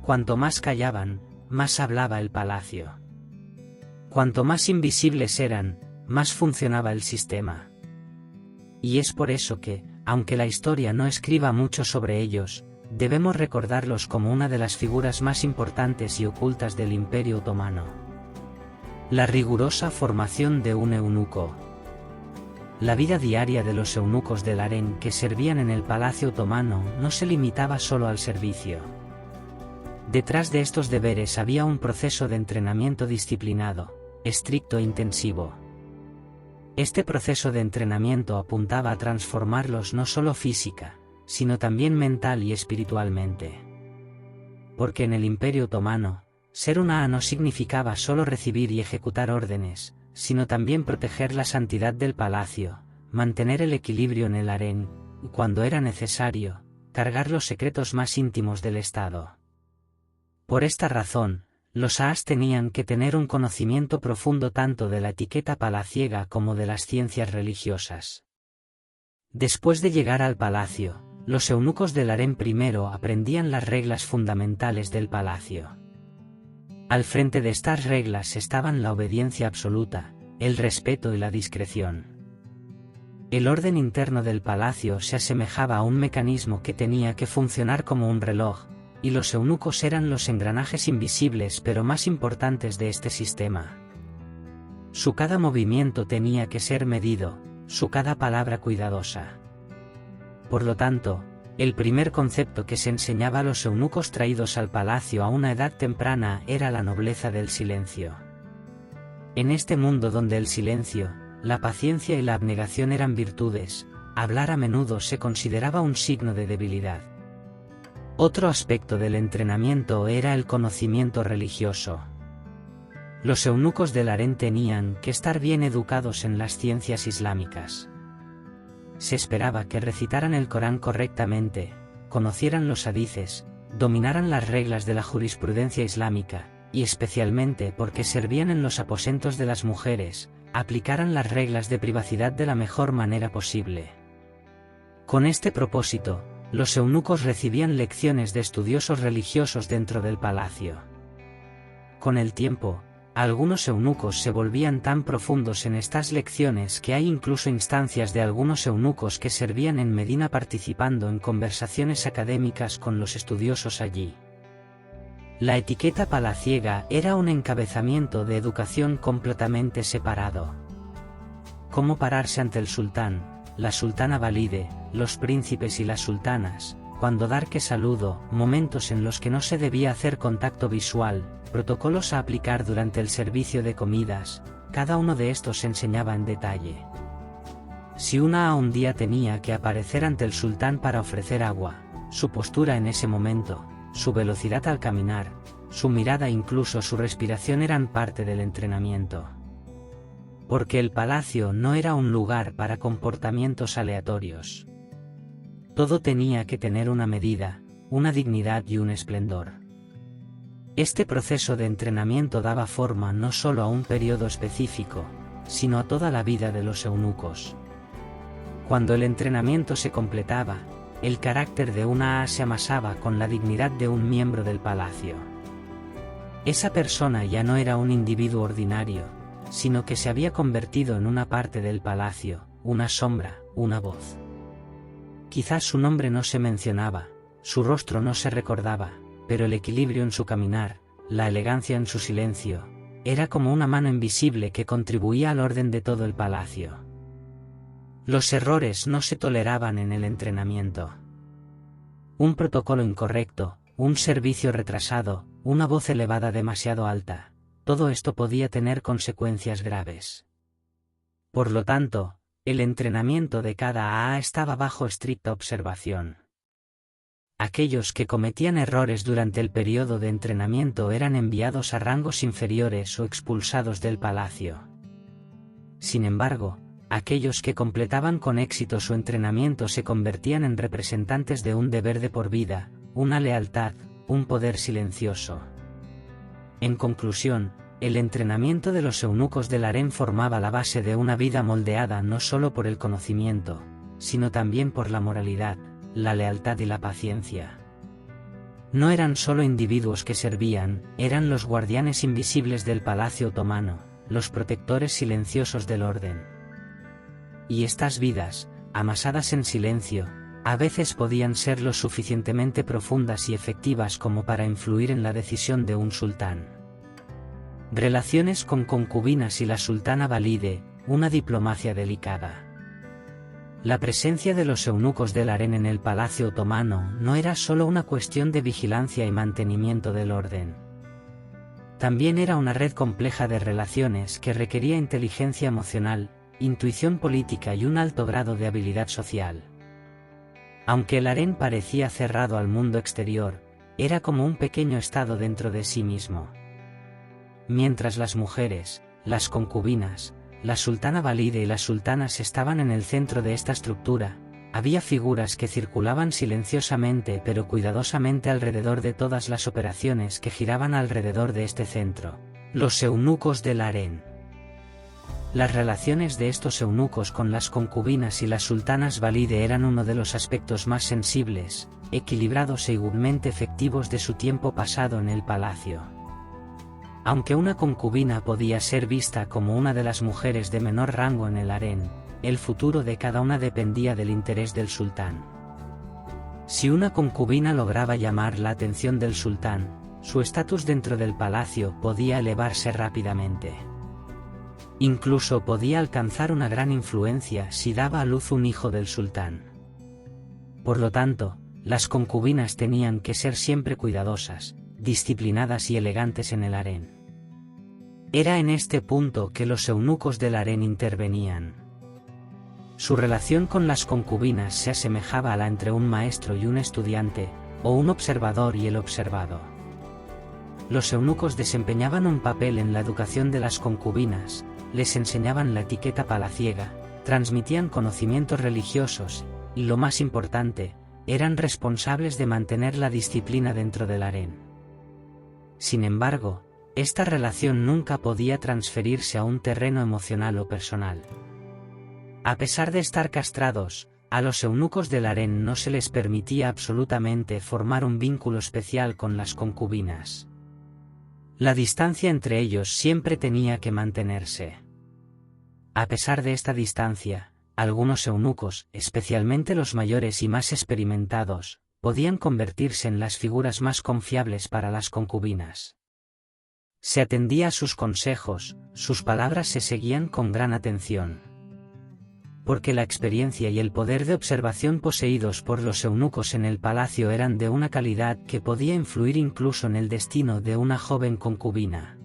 Cuanto más callaban, más hablaba el palacio. Cuanto más invisibles eran, más funcionaba el sistema. Y es por eso que, aunque la historia no escriba mucho sobre ellos, debemos recordarlos como una de las figuras más importantes y ocultas del Imperio Otomano. La rigurosa formación de un eunuco. La vida diaria de los eunucos del harén que servían en el Palacio Otomano no se limitaba solo al servicio. Detrás de estos deberes había un proceso de entrenamiento disciplinado, estricto e intensivo. Este proceso de entrenamiento apuntaba a transformarlos no solo física, sino también mental y espiritualmente. Porque en el Imperio Otomano, ser un no significaba solo recibir y ejecutar órdenes, sino también proteger la santidad del palacio, mantener el equilibrio en el harén, y cuando era necesario, cargar los secretos más íntimos del Estado. Por esta razón, los tenían que tener un conocimiento profundo tanto de la etiqueta palaciega como de las ciencias religiosas. Después de llegar al palacio, los eunucos del harén primero aprendían las reglas fundamentales del palacio. Al frente de estas reglas estaban la obediencia absoluta, el respeto y la discreción. El orden interno del palacio se asemejaba a un mecanismo que tenía que funcionar como un reloj, y los eunucos eran los engranajes invisibles pero más importantes de este sistema. Su cada movimiento tenía que ser medido, su cada palabra cuidadosa. Por lo tanto, el primer concepto que se enseñaba a los eunucos traídos al palacio a una edad temprana era la nobleza del silencio. En este mundo donde el silencio, la paciencia y la abnegación eran virtudes, hablar a menudo se consideraba un signo de debilidad. Otro aspecto del entrenamiento era el conocimiento religioso. Los eunucos del harén tenían que estar bien educados en las ciencias islámicas. Se esperaba que recitaran el Corán correctamente, conocieran los hadices, dominaran las reglas de la jurisprudencia islámica, y especialmente porque servían en los aposentos de las mujeres, aplicaran las reglas de privacidad de la mejor manera posible. Con este propósito, los eunucos recibían lecciones de estudiosos religiosos dentro del palacio. Con el tiempo, algunos eunucos se volvían tan profundos en estas lecciones que hay incluso instancias de algunos eunucos que servían en Medina participando en conversaciones académicas con los estudiosos allí. La etiqueta palaciega era un encabezamiento de educación completamente separado. Cómo pararse ante el sultán, la sultana valide, los príncipes y las sultanas, cuándo dar qué saludo, momentos en los que no se debía hacer contacto visual, protocolos a aplicar durante el servicio de comidas, cada uno de estos se enseñaba en detalle. Si una un día tenía que aparecer ante el sultán para ofrecer agua, su postura en ese momento, su velocidad al caminar, su mirada e incluso su respiración eran parte del entrenamiento. Porque el palacio no era un lugar para comportamientos aleatorios. Todo tenía que tener una medida, una dignidad y un esplendor. Este proceso de entrenamiento daba forma no solo a un periodo específico, sino a toda la vida de los eunucos. Cuando el entrenamiento se completaba, el carácter de una se amasaba con la dignidad de un miembro del palacio. Esa persona ya no era un individuo ordinario, sino que se había convertido en una parte del palacio, una sombra, una voz. Quizás su nombre no se mencionaba, su rostro no se recordaba, pero el equilibrio en su caminar, la elegancia en su silencio, era como una mano invisible que contribuía al orden de todo el palacio. Los errores no se toleraban en el entrenamiento. Un protocolo incorrecto, un servicio retrasado, una voz elevada demasiado alta, todo esto podía tener consecuencias graves. Por lo tanto, el entrenamiento de cada AA estaba bajo estricta observación. Aquellos que cometían errores durante el periodo de entrenamiento eran enviados a rangos inferiores o expulsados del palacio. Sin embargo, aquellos que completaban con éxito su entrenamiento se convertían en representantes de un deber de por vida, una lealtad, un poder silencioso. En conclusión, el entrenamiento de los eunucos del harén formaba la base de una vida moldeada no solo por el conocimiento, sino también por la moralidad, la lealtad y la paciencia. No eran solo individuos que servían, eran los guardianes invisibles del palacio otomano, los protectores silenciosos del orden. Y estas vidas, amasadas en silencio, a veces podían ser lo suficientemente profundas y efectivas como para influir en la decisión de un sultán. Relaciones con concubinas y la sultana valide, una diplomacia delicada. La presencia de los eunucos del harén en el palacio otomano no era solo una cuestión de vigilancia y mantenimiento del orden. También era una red compleja de relaciones que requería inteligencia emocional, intuición política y un alto grado de habilidad social. Aunque el harén parecía cerrado al mundo exterior, era como un pequeño estado dentro de sí mismo. Mientras las mujeres, las concubinas, la sultana valide y las sultanas estaban en el centro de esta estructura, había figuras que circulaban silenciosamente pero cuidadosamente alrededor de todas las operaciones que giraban alrededor de este centro, los eunucos del harén. Las relaciones de estos eunucos con las concubinas y las sultanas valide eran uno de los aspectos más sensibles, equilibrados e igualmente efectivos de su tiempo pasado en el palacio. Aunque una concubina podía ser vista como una de las mujeres de menor rango en el harén, el futuro de cada una dependía del interés del sultán. Si una concubina lograba llamar la atención del sultán, su estatus dentro del palacio podía elevarse rápidamente. Incluso podía alcanzar una gran influencia si daba a luz un hijo del sultán. Por lo tanto, las concubinas tenían que ser siempre cuidadosas, disciplinadas y elegantes en el harén. Era en este punto que los eunucos del harén intervenían. Su relación con las concubinas se asemejaba a la entre un maestro y un estudiante, o un observador y el observado. Los eunucos desempeñaban un papel en la educación de las concubinas, les enseñaban la etiqueta palaciega, transmitían conocimientos religiosos, y lo más importante, eran responsables de mantener la disciplina dentro del harén. Sin embargo, esta relación nunca podía transferirse a un terreno emocional o personal. A pesar de estar castrados, a los eunucos del harén no se les permitía absolutamente formar un vínculo especial con las concubinas. La distancia entre ellos siempre tenía que mantenerse. A pesar de esta distancia, algunos eunucos, especialmente los mayores y más experimentados, podían convertirse en las figuras más confiables para las concubinas. Se atendía a sus consejos, sus palabras se seguían con gran atención. Porque la experiencia y el poder de observación poseídos por los eunucos en el palacio eran de una calidad que podía influir incluso en el destino de una joven concubina.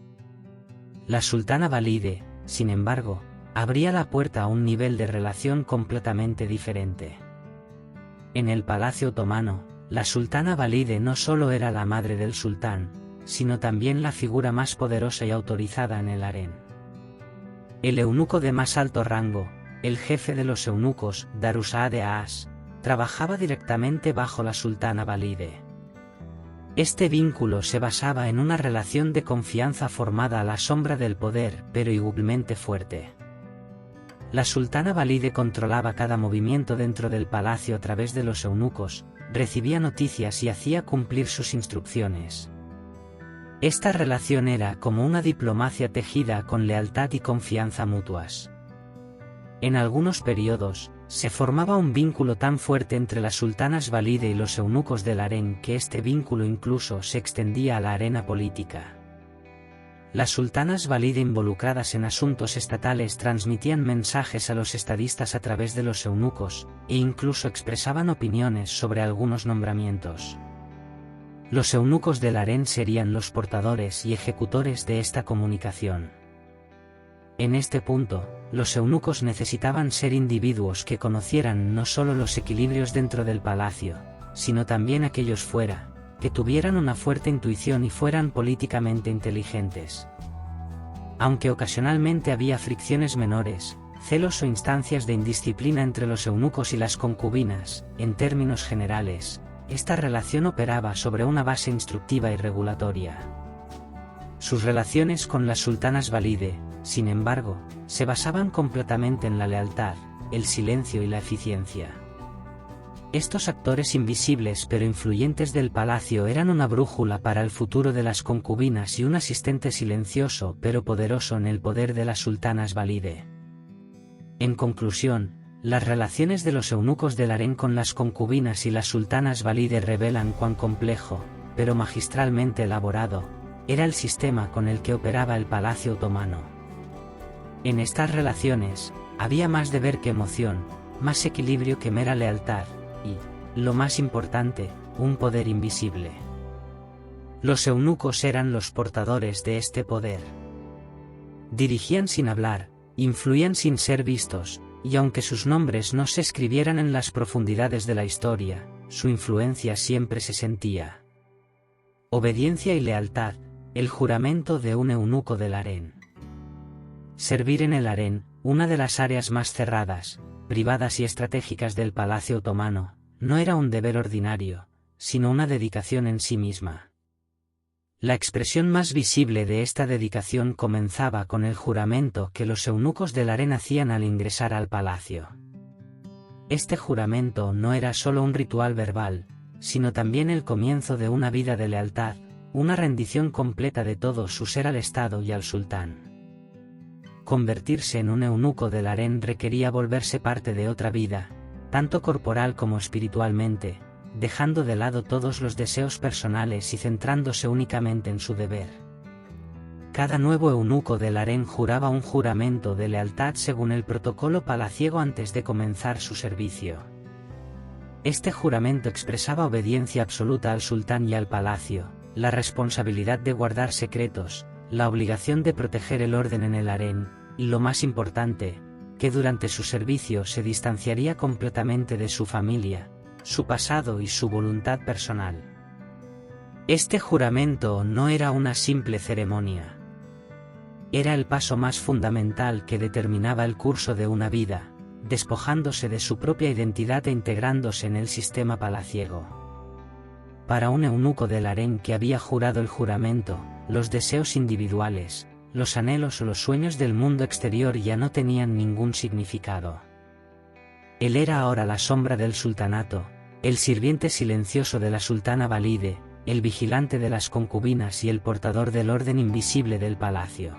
La sultana Valide, sin embargo, abría la puerta a un nivel de relación completamente diferente. En el palacio otomano, la sultana Valide no solo era la madre del sultán, sino también la figura más poderosa y autorizada en el harén. El eunuco de más alto rango, el jefe de los eunucos, Darusaade Aas, trabajaba directamente bajo la sultana Valide. Este vínculo se basaba en una relación de confianza formada a la sombra del poder, pero igualmente fuerte. La sultana Valide controlaba cada movimiento dentro del palacio a través de los eunucos, recibía noticias y hacía cumplir sus instrucciones. Esta relación era como una diplomacia tejida con lealtad y confianza mutuas. En algunos periodos, se formaba un vínculo tan fuerte entre las sultanas Valide y los eunucos del harén que este vínculo incluso se extendía a la arena política. Las sultanas Valide involucradas en asuntos estatales transmitían mensajes a los estadistas a través de los eunucos, e incluso expresaban opiniones sobre algunos nombramientos. Los eunucos del harén serían los portadores y ejecutores de esta comunicación. En este punto, los eunucos necesitaban ser individuos que conocieran no solo los equilibrios dentro del palacio, sino también aquellos fuera, que tuvieran una fuerte intuición y fueran políticamente inteligentes. Aunque ocasionalmente había fricciones menores, celos o instancias de indisciplina entre los eunucos y las concubinas, en términos generales, esta relación operaba sobre una base instructiva y regulatoria. Sus relaciones con las sultanas Valide, sin embargo, se basaban completamente en la lealtad, el silencio y la eficiencia. Estos actores invisibles pero influyentes del palacio eran una brújula para el futuro de las concubinas y un asistente silencioso pero poderoso en el poder de las sultanas Valide. En conclusión, las relaciones de los eunucos del harén con las concubinas y las sultanas Valide revelan cuán complejo, pero magistralmente elaborado, era el sistema con el que operaba el palacio otomano. En estas relaciones, había más deber que emoción, más equilibrio que mera lealtad, y, lo más importante, un poder invisible. Los eunucos eran los portadores de este poder. Dirigían sin hablar, influían sin ser vistos, y aunque sus nombres no se escribieran en las profundidades de la historia, su influencia siempre se sentía. Obediencia y lealtad, el juramento de un eunuco del harén. Servir en el harén, una de las áreas más cerradas, privadas y estratégicas del palacio otomano, no era un deber ordinario, sino una dedicación en sí misma. La expresión más visible de esta dedicación comenzaba con el juramento que los eunucos del harén hacían al ingresar al palacio. Este juramento no era solo un ritual verbal, sino también el comienzo de una vida de lealtad, una rendición completa de todo su ser al Estado y al sultán. Convertirse en un eunuco del harén requería volverse parte de otra vida, tanto corporal como espiritualmente, dejando de lado todos los deseos personales y centrándose únicamente en su deber. Cada nuevo eunuco del harén juraba un juramento de lealtad según el protocolo palaciego antes de comenzar su servicio. Este juramento expresaba obediencia absoluta al sultán y al palacio, la responsabilidad de guardar secretos, la obligación de proteger el orden en el harén, y lo más importante, que durante su servicio se distanciaría completamente de su familia, su pasado y su voluntad personal. Este juramento no era una simple ceremonia. Era el paso más fundamental que determinaba el curso de una vida, despojándose de su propia identidad e integrándose en el sistema palaciego. Para un eunuco del harén que había jurado el juramento, los deseos individuales, los anhelos o los sueños del mundo exterior ya no tenían ningún significado. Él era ahora la sombra del sultanato, el sirviente silencioso de la sultana Valide, el vigilante de las concubinas y el portador del orden invisible del palacio.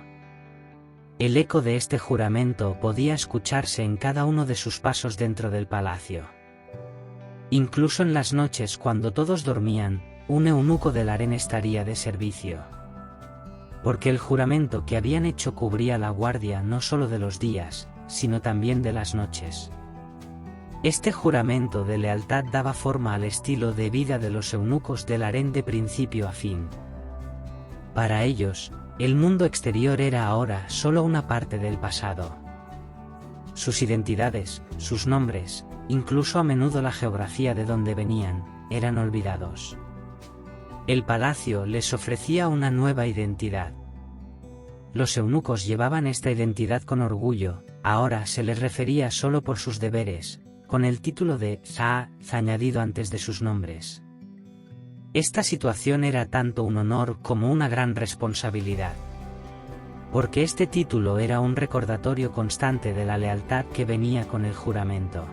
El eco de este juramento podía escucharse en cada uno de sus pasos dentro del palacio. Incluso en las noches cuando todos dormían, un eunuco del harén estaría de servicio. Porque el juramento que habían hecho cubría la guardia no solo de los días, sino también de las noches. Este juramento de lealtad daba forma al estilo de vida de los eunucos del harén de principio a fin. Para ellos, el mundo exterior era ahora solo una parte del pasado. Sus identidades, sus nombres, incluso a menudo la geografía de donde venían, eran olvidados. El palacio les ofrecía una nueva identidad. Los eunucos llevaban esta identidad con orgullo, ahora se les refería solo por sus deberes, con el título de Za añadido antes de sus nombres. Esta situación era tanto un honor como una gran responsabilidad. Porque este título era un recordatorio constante de la lealtad que venía con el juramento.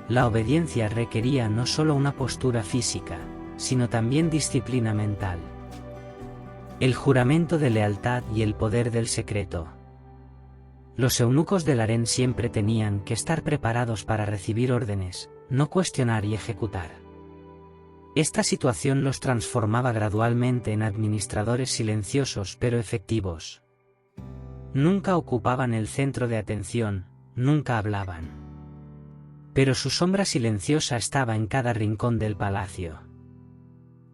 La obediencia requería no solo una postura física, sino también disciplina mental. El juramento de lealtad y el poder del secreto. Los eunucos del harén siempre tenían que estar preparados para recibir órdenes, no cuestionar y ejecutar. Esta situación los transformaba gradualmente en administradores silenciosos pero efectivos. Nunca ocupaban el centro de atención, nunca hablaban. Pero su sombra silenciosa estaba en cada rincón del palacio.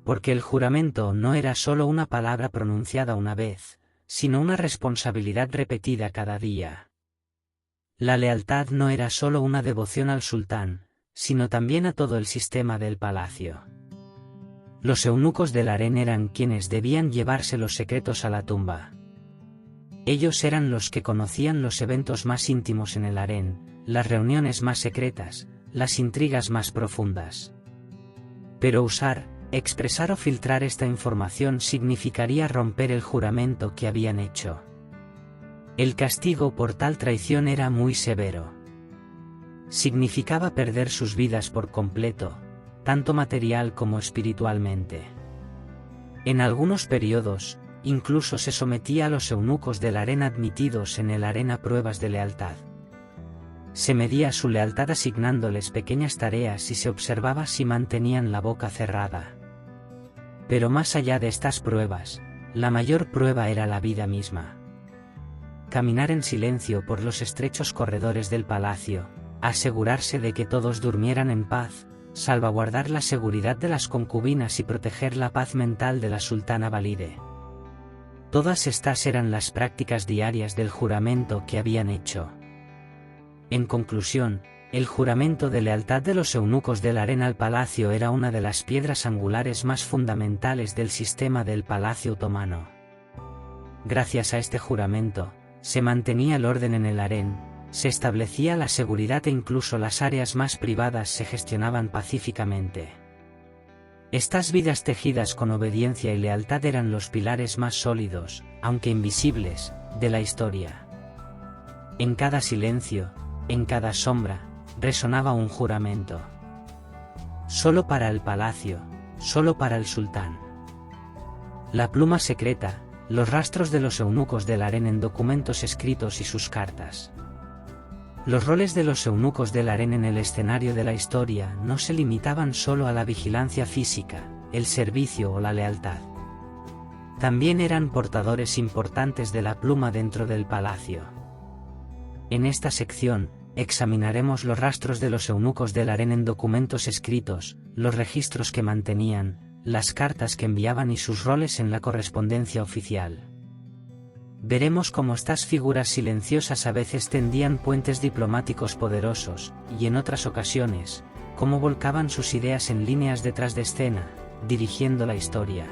Porque el juramento no era solo una palabra pronunciada una vez, sino una responsabilidad repetida cada día. La lealtad no era solo una devoción al sultán, sino también a todo el sistema del palacio. Los eunucos del harén eran quienes debían llevarse los secretos a la tumba. Ellos eran los que conocían los eventos más íntimos en el harén, las reuniones más secretas, las intrigas más profundas. Pero expresar o filtrar esta información significaría romper el juramento que habían hecho. El castigo por tal traición era muy severo. Significaba perder sus vidas por completo, tanto material como espiritualmente. En algunos periodos, incluso se sometía a los eunucos del harén admitidos en el harén a pruebas de lealtad. Se medía su lealtad asignándoles pequeñas tareas y se observaba si mantenían la boca cerrada. Pero más allá de estas pruebas, la mayor prueba era la vida misma. Caminar en silencio por los estrechos corredores del palacio, asegurarse de que todos durmieran en paz, salvaguardar la seguridad de las concubinas y proteger la paz mental de la sultana Valide. Todas estas eran las prácticas diarias del juramento que habían hecho. En conclusión, el juramento de lealtad de los eunucos del harén al palacio era una de las piedras angulares más fundamentales del sistema del palacio otomano. Gracias a este juramento, se mantenía el orden en el harén, se establecía la seguridad e incluso las áreas más privadas se gestionaban pacíficamente. Estas vidas tejidas con obediencia y lealtad eran los pilares más sólidos, aunque invisibles, de la historia. En cada silencio, en cada sombra, resonaba un juramento. Solo para el palacio, solo para el sultán. La pluma secreta, los rastros de los eunucos del harén en documentos escritos y sus cartas. Los roles de los eunucos del harén en el escenario de la historia no se limitaban solo a la vigilancia física, el servicio o la lealtad. También eran portadores importantes de la pluma dentro del palacio. En esta sección, examinaremos los rastros de los eunucos del harén en documentos escritos, los registros que mantenían, las cartas que enviaban y sus roles en la correspondencia oficial. Veremos cómo estas figuras silenciosas a veces tendían puentes diplomáticos poderosos, y en otras ocasiones, cómo volcaban sus ideas en líneas detrás de escena, dirigiendo la historia.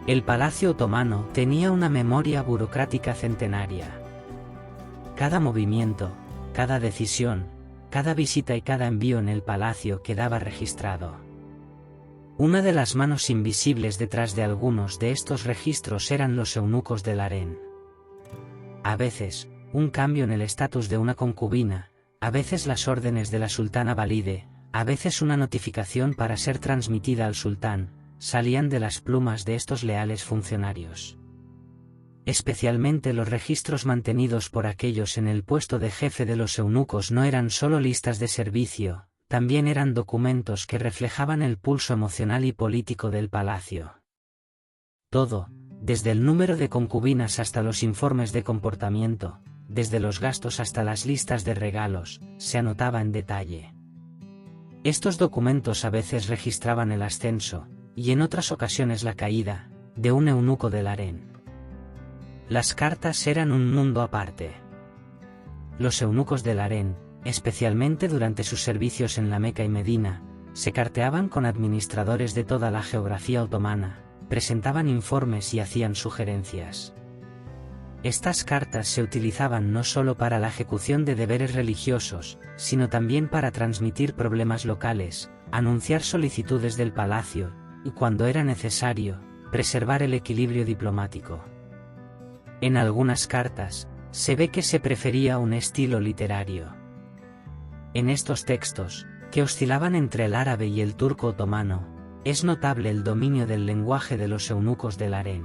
El palacio otomano tenía una memoria burocrática centenaria. Cada movimiento, cada decisión, cada visita y cada envío en el palacio quedaba registrado. Una de las manos invisibles detrás de algunos de estos registros eran los eunucos del harén. A veces, un cambio en el estatus de una concubina, a veces las órdenes de la sultana Valide, a veces una notificación para ser transmitida al sultán, salían de las plumas de estos leales funcionarios. Especialmente los registros mantenidos por aquellos en el puesto de jefe de los eunucos no eran solo listas de servicio, también eran documentos que reflejaban el pulso emocional y político del palacio. Todo, desde el número de concubinas hasta los informes de comportamiento, desde los gastos hasta las listas de regalos, se anotaba en detalle. Estos documentos a veces registraban el ascenso, y en otras ocasiones la caída, de un eunuco del harén. Las cartas eran un mundo aparte. Los eunucos del harén, especialmente durante sus servicios en la Meca y Medina, se carteaban con administradores de toda la geografía otomana, presentaban informes y hacían sugerencias. Estas cartas se utilizaban no solo para la ejecución de deberes religiosos, sino también para transmitir problemas locales, anunciar solicitudes del palacio, y cuando era necesario, preservar el equilibrio diplomático. En algunas cartas, se ve que se prefería un estilo literario. En estos textos, que oscilaban entre el árabe y el turco otomano, es notable el dominio del lenguaje de los eunucos del harén.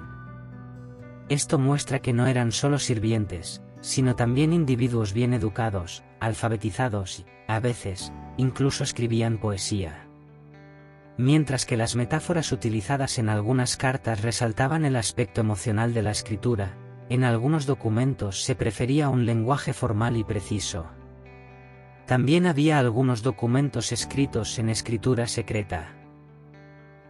Esto muestra que no eran solo sirvientes, sino también individuos bien educados, alfabetizados y, a veces, incluso escribían poesía. Mientras que las metáforas utilizadas en algunas cartas resaltaban el aspecto emocional de la escritura, en algunos documentos se prefería un lenguaje formal y preciso. También había algunos documentos escritos en escritura secreta.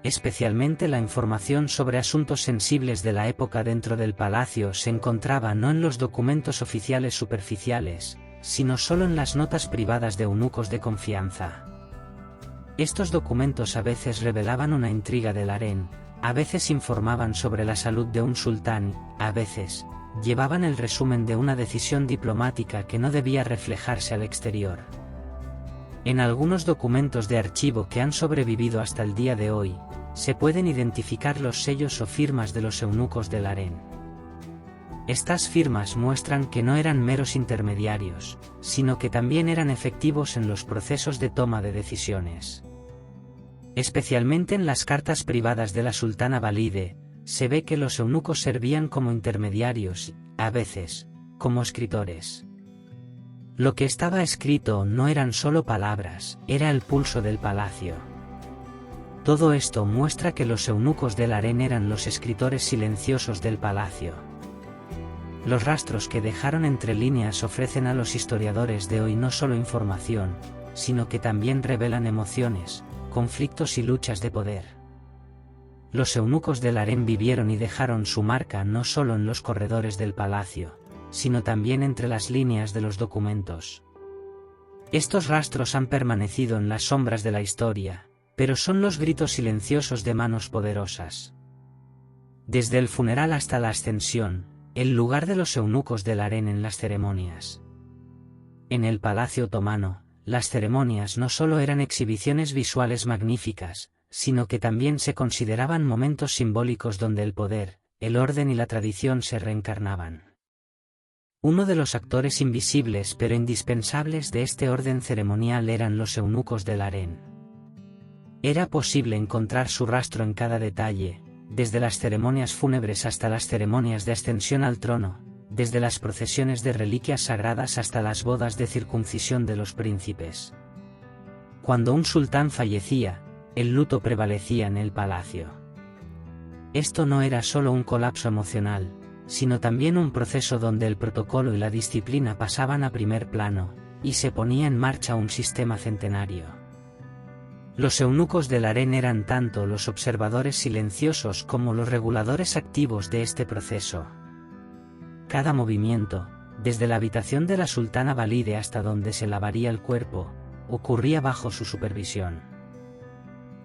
Especialmente la información sobre asuntos sensibles de la época dentro del palacio se encontraba no en los documentos oficiales superficiales, sino solo en las notas privadas de eunucos de confianza. Estos documentos a veces revelaban una intriga del harén, a veces informaban sobre la salud de un sultán, a veces, llevaban el resumen de una decisión diplomática que no debía reflejarse al exterior. En algunos documentos de archivo que han sobrevivido hasta el día de hoy, se pueden identificar los sellos o firmas de los eunucos del harén. Estas firmas muestran que no eran meros intermediarios, sino que también eran efectivos en los procesos de toma de decisiones. Especialmente en las cartas privadas de la sultana Valide, se ve que los eunucos servían como intermediarios y, a veces, como escritores. Lo que estaba escrito no eran solo palabras, era el pulso del palacio. Todo esto muestra que los eunucos del harén eran los escritores silenciosos del palacio. Los rastros que dejaron entre líneas ofrecen a los historiadores de hoy no solo información, sino que también revelan emociones, conflictos y luchas de poder. Los eunucos del harén vivieron y dejaron su marca no solo en los corredores del palacio, sino también entre las líneas de los documentos. Estos rastros han permanecido en las sombras de la historia, pero son los gritos silenciosos de manos poderosas. Desde el funeral hasta la ascensión, el lugar de los eunucos del harén en las ceremonias. En el palacio otomano, las ceremonias no solo eran exhibiciones visuales magníficas, sino que también se consideraban momentos simbólicos donde el poder, el orden y la tradición se reencarnaban. Uno de los actores invisibles pero indispensables de este orden ceremonial eran los eunucos del harén. Era posible encontrar su rastro en cada detalle, desde las ceremonias fúnebres hasta las ceremonias de ascensión al trono, desde las procesiones de reliquias sagradas hasta las bodas de circuncisión de los príncipes. Cuando un sultán fallecía, el luto prevalecía en el palacio. Esto no era solo un colapso emocional, sino también un proceso donde el protocolo y la disciplina pasaban a primer plano, y se ponía en marcha un sistema centenario. Los eunucos del harén eran tanto los observadores silenciosos como los reguladores activos de este proceso. Cada movimiento, desde la habitación de la sultana Valide hasta donde se lavaría el cuerpo, ocurría bajo su supervisión.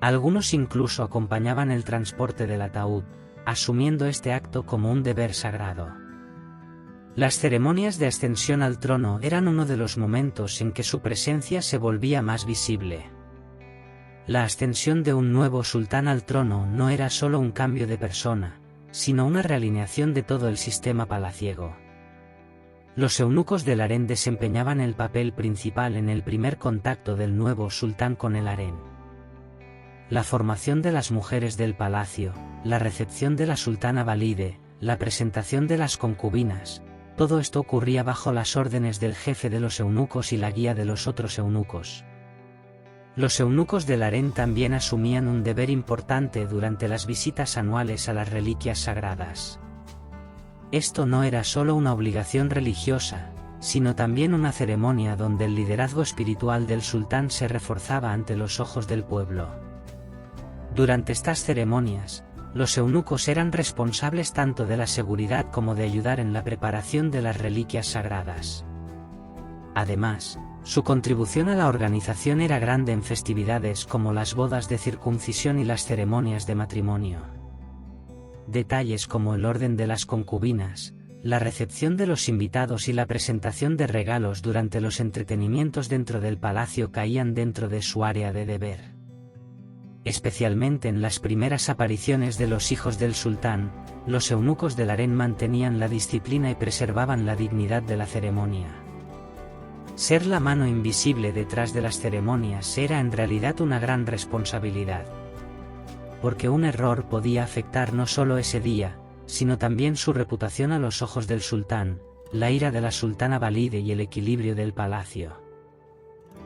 Algunos incluso acompañaban el transporte del ataúd, asumiendo este acto como un deber sagrado. Las ceremonias de ascensión al trono eran uno de los momentos en que su presencia se volvía más visible. La ascensión de un nuevo sultán al trono no era solo un cambio de persona, sino una realineación de todo el sistema palaciego. Los eunucos del harén desempeñaban el papel principal en el primer contacto del nuevo sultán con el harén. La formación de las mujeres del palacio, la recepción de la sultana Valide, la presentación de las concubinas, todo esto ocurría bajo las órdenes del jefe de los eunucos y la guía de los otros eunucos. Los eunucos del harén también asumían un deber importante durante las visitas anuales a las reliquias sagradas. Esto no era solo una obligación religiosa, sino también una ceremonia donde el liderazgo espiritual del sultán se reforzaba ante los ojos del pueblo. Durante estas ceremonias, los eunucos eran responsables tanto de la seguridad como de ayudar en la preparación de las reliquias sagradas. Además, su contribución a la organización era grande en festividades como las bodas de circuncisión y las ceremonias de matrimonio. Detalles como el orden de las concubinas, la recepción de los invitados y la presentación de regalos durante los entretenimientos dentro del palacio caían dentro de su área de deber. Especialmente en las primeras apariciones de los hijos del sultán, los eunucos del harén mantenían la disciplina y preservaban la dignidad de la ceremonia. Ser la mano invisible detrás de las ceremonias era en realidad una gran responsabilidad. Porque un error podía afectar no solo ese día, sino también su reputación a los ojos del sultán, la ira de la sultana Valide y el equilibrio del palacio.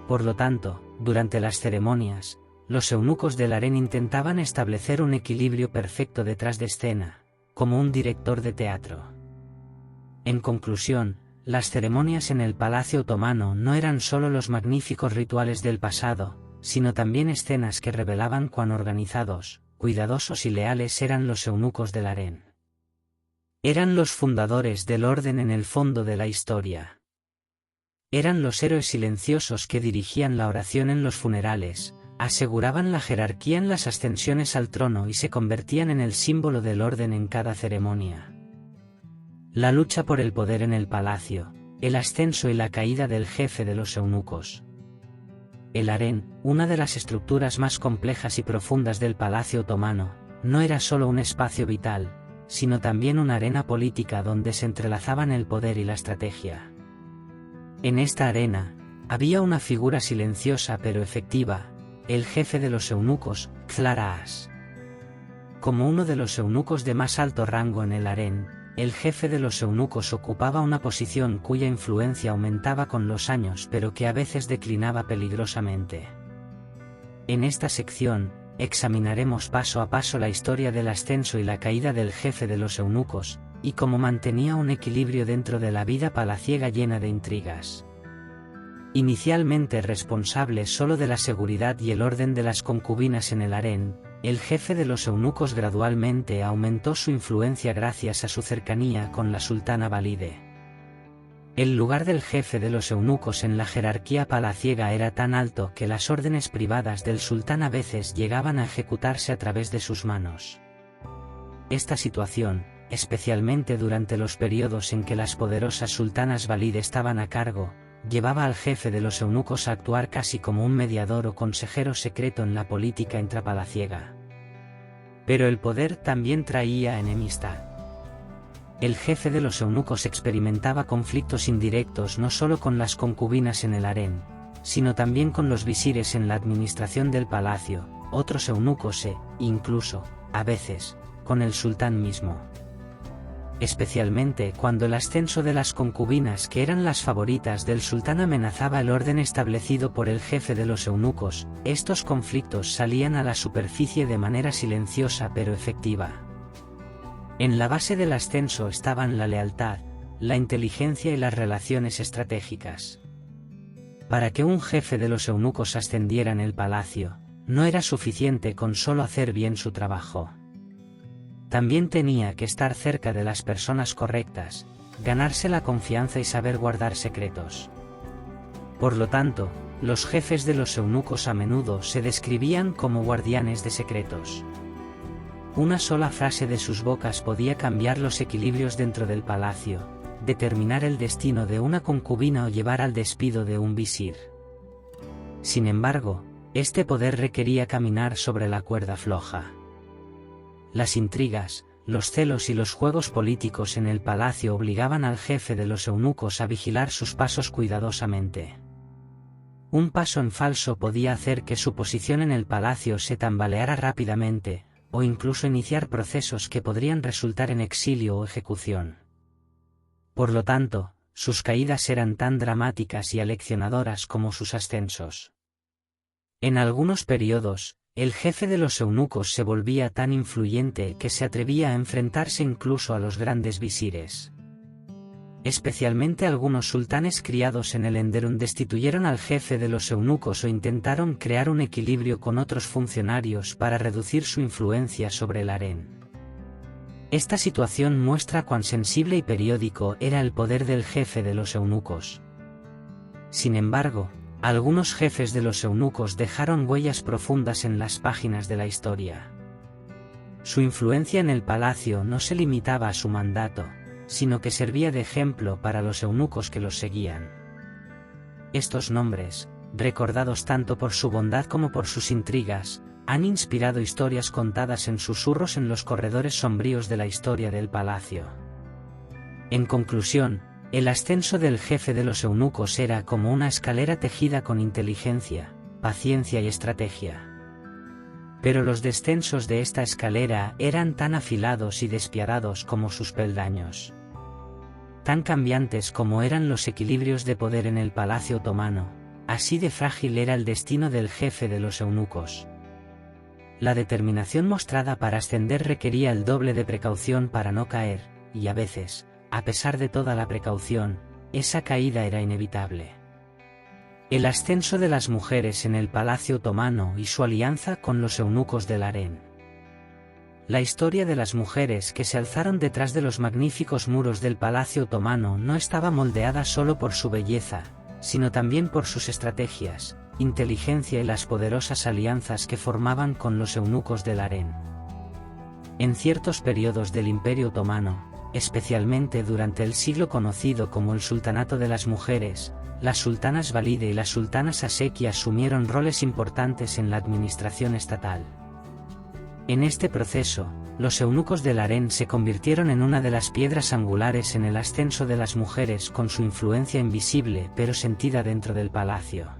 Por lo tanto, durante las ceremonias, los eunucos del harén intentaban establecer un equilibrio perfecto detrás de escena, como un director de teatro. En conclusión, las ceremonias en el Palacio Otomano no eran solo los magníficos rituales del pasado, sino también escenas que revelaban cuán organizados, cuidadosos y leales eran los eunucos del harén. Eran los fundadores del orden en el fondo de la historia. Eran los héroes silenciosos que dirigían la oración en los funerales, aseguraban la jerarquía en las ascensiones al trono y se convertían en el símbolo del orden en cada ceremonia. La lucha por el poder en el palacio, el ascenso y la caída del jefe de los eunucos. El harén, una de las estructuras más complejas y profundas del Palacio Otomano, no era solo un espacio vital, sino también una arena política donde se entrelazaban el poder y la estrategia. En esta arena, había una figura silenciosa pero efectiva, el jefe de los eunucos, Xlaraas. Como uno de los eunucos de más alto rango en el harén, el jefe de los eunucos ocupaba una posición cuya influencia aumentaba con los años pero que a veces declinaba peligrosamente. En esta sección, examinaremos paso a paso la historia del ascenso y la caída del jefe de los eunucos, y cómo mantenía un equilibrio dentro de la vida palaciega llena de intrigas. Inicialmente responsable solo de la seguridad y el orden de las concubinas en el harén, el jefe de los eunucos gradualmente aumentó su influencia gracias a su cercanía con la sultana Valide. El lugar del jefe de los eunucos en la jerarquía palaciega era tan alto que las órdenes privadas del sultán a veces llegaban a ejecutarse a través de sus manos. Esta situación, especialmente durante los periodos en que las poderosas sultanas Valide estaban a cargo, llevaba al jefe de los eunucos a actuar casi como un mediador o consejero secreto en la política intrapalaciega. Pero el poder también traía enemistad. El jefe de los eunucos experimentaba conflictos indirectos no solo con las concubinas en el harén, sino también con los visires en la administración del palacio, otros eunucos e, incluso, a veces, con el sultán mismo. Especialmente cuando el ascenso de las concubinas que eran las favoritas del sultán amenazaba el orden establecido por el jefe de los eunucos, estos conflictos salían a la superficie de manera silenciosa pero efectiva. En la base del ascenso estaban la lealtad, la inteligencia y las relaciones estratégicas. Para que un jefe de los eunucos ascendiera en el palacio, no era suficiente con solo hacer bien su trabajo. También tenía que estar cerca de las personas correctas, ganarse la confianza y saber guardar secretos. Por lo tanto, los jefes de los eunucos a menudo se describían como guardianes de secretos. Una sola frase de sus bocas podía cambiar los equilibrios dentro del palacio, determinar el destino de una concubina o llevar al despido de un visir. Sin embargo, este poder requería caminar sobre la cuerda floja. Las intrigas, los celos y los juegos políticos en el palacio obligaban al jefe de los eunucos a vigilar sus pasos cuidadosamente. Un paso en falso podía hacer que su posición en el palacio se tambaleara rápidamente, o incluso iniciar procesos que podrían resultar en exilio o ejecución. Por lo tanto, sus caídas eran tan dramáticas y aleccionadoras como sus ascensos. En algunos periodos, el jefe de los eunucos se volvía tan influyente que se atrevía a enfrentarse incluso a los grandes visires. Especialmente algunos sultanes criados en el Enderun destituyeron al jefe de los eunucos o intentaron crear un equilibrio con otros funcionarios para reducir su influencia sobre el harén. Esta situación muestra cuán sensible y periódico era el poder del jefe de los eunucos. Sin embargo, algunos jefes de los eunucos dejaron huellas profundas en las páginas de la historia. Su influencia en el palacio no se limitaba a su mandato, sino que servía de ejemplo para los eunucos que los seguían. Estos nombres, recordados tanto por su bondad como por sus intrigas, han inspirado historias contadas en susurros en los corredores sombríos de la historia del palacio. En conclusión, el ascenso del jefe de los eunucos era como una escalera tejida con inteligencia, paciencia y estrategia. Pero los descensos de esta escalera eran tan afilados y despiadados como sus peldaños. Tan cambiantes como eran los equilibrios de poder en el palacio otomano, así de frágil era el destino del jefe de los eunucos. La determinación mostrada para ascender requería el doble de precaución para no caer, y a veces, a pesar de toda la precaución, esa caída era inevitable. El ascenso de las mujeres en el palacio otomano y su alianza con los eunucos del harén. La historia de las mujeres que se alzaron detrás de los magníficos muros del palacio otomano no estaba moldeada solo por su belleza, sino también por sus estrategias, inteligencia y las poderosas alianzas que formaban con los eunucos del harén. En ciertos periodos del Imperio Otomano, especialmente durante el siglo conocido como el Sultanato de las Mujeres, las sultanas Valide y las sultanas Aseki asumieron roles importantes en la administración estatal. En este proceso, los eunucos del harén se convirtieron en una de las piedras angulares en el ascenso de las mujeres con su influencia invisible pero sentida dentro del palacio.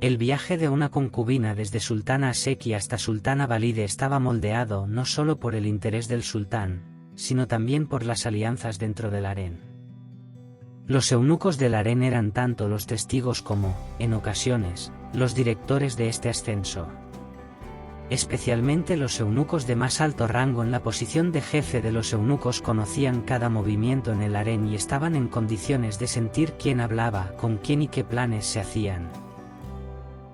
El viaje de una concubina desde sultana Aseki hasta sultana Valide estaba moldeado no solo por el interés del sultán, sino también por las alianzas dentro del harén. Los eunucos del harén eran tanto los testigos como, en ocasiones, los directores de este ascenso. Especialmente los eunucos de más alto rango en la posición de jefe de los eunucos conocían cada movimiento en el harén y estaban en condiciones de sentir quién hablaba, con quién y qué planes se hacían.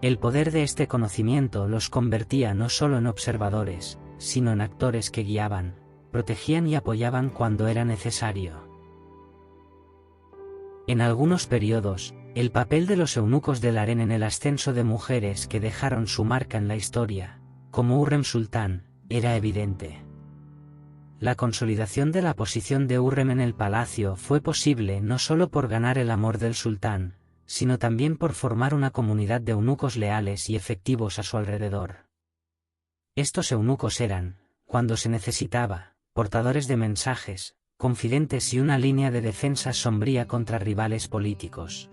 El poder de este conocimiento los convertía no solo en observadores, sino en actores que guiaban, protegían y apoyaban cuando era necesario. En algunos periodos, el papel de los eunucos del harén en el ascenso de mujeres que dejaron su marca en la historia, como Hurrem Sultán, era evidente. La consolidación de la posición de Hurrem en el palacio fue posible no solo por ganar el amor del sultán, sino también por formar una comunidad de eunucos leales y efectivos a su alrededor. Estos eunucos eran, cuando se necesitaba, portadores de mensajes, confidentes y una línea de defensa sombría contra rivales políticos.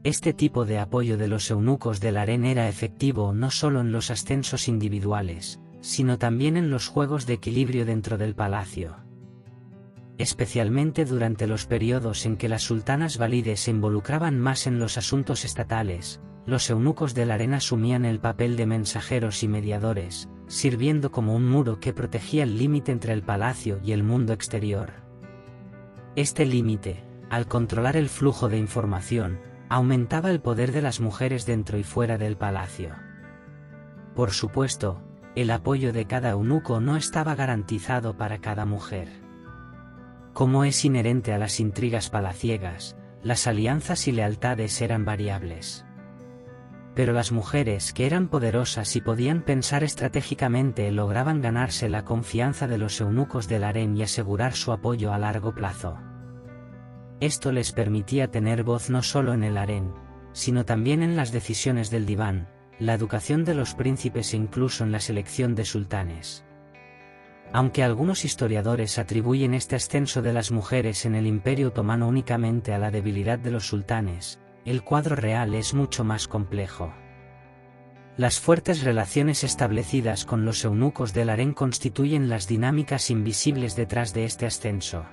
Este tipo de apoyo de los eunucos del harén era efectivo no solo en los ascensos individuales, sino también en los juegos de equilibrio dentro del palacio. Especialmente durante los periodos en que las sultanas Valide se involucraban más en los asuntos estatales, los eunucos del harén asumían el papel de mensajeros y mediadores, sirviendo como un muro que protegía el límite entre el palacio y el mundo exterior. Este límite, al controlar el flujo de información, aumentaba el poder de las mujeres dentro y fuera del palacio. Por supuesto, el apoyo de cada eunuco no estaba garantizado para cada mujer. Como es inherente a las intrigas palaciegas, las alianzas y lealtades eran variables. Pero las mujeres que eran poderosas y podían pensar estratégicamente lograban ganarse la confianza de los eunucos del harén y asegurar su apoyo a largo plazo. Esto les permitía tener voz no solo en el harén, sino también en las decisiones del diván, la educación de los príncipes e incluso en la selección de sultanes. Aunque algunos historiadores atribuyen este ascenso de las mujeres en el Imperio Otomano únicamente a la debilidad de los sultanes, el cuadro real es mucho más complejo. Las fuertes relaciones establecidas con los eunucos del harén constituyen las dinámicas invisibles detrás de este ascenso.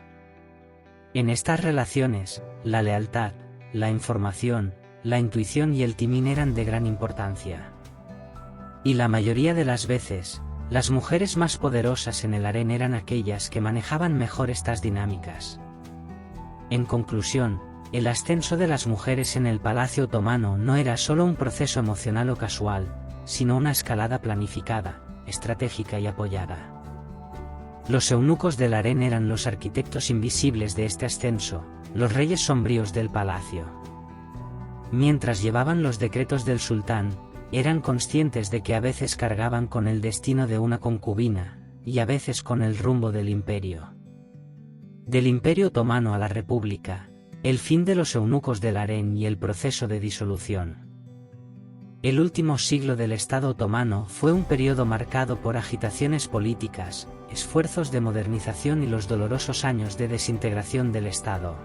En estas relaciones, la lealtad, la información, la intuición y el timing eran de gran importancia. Y la mayoría de las veces, las mujeres más poderosas en el harén eran aquellas que manejaban mejor estas dinámicas. En conclusión, el ascenso de las mujeres en el palacio otomano no era solo un proceso emocional o casual, sino una escalada planificada, estratégica y apoyada. Los eunucos del harén eran los arquitectos invisibles de este ascenso, los reyes sombríos del palacio. Mientras llevaban los decretos del sultán, eran conscientes de que a veces cargaban con el destino de una concubina, y a veces con el rumbo del imperio. Del Imperio Otomano a la República, el fin de los eunucos del harén y el proceso de disolución. El último siglo del Estado otomano fue un periodo marcado por agitaciones políticas, esfuerzos de modernización y los dolorosos años de desintegración del Estado.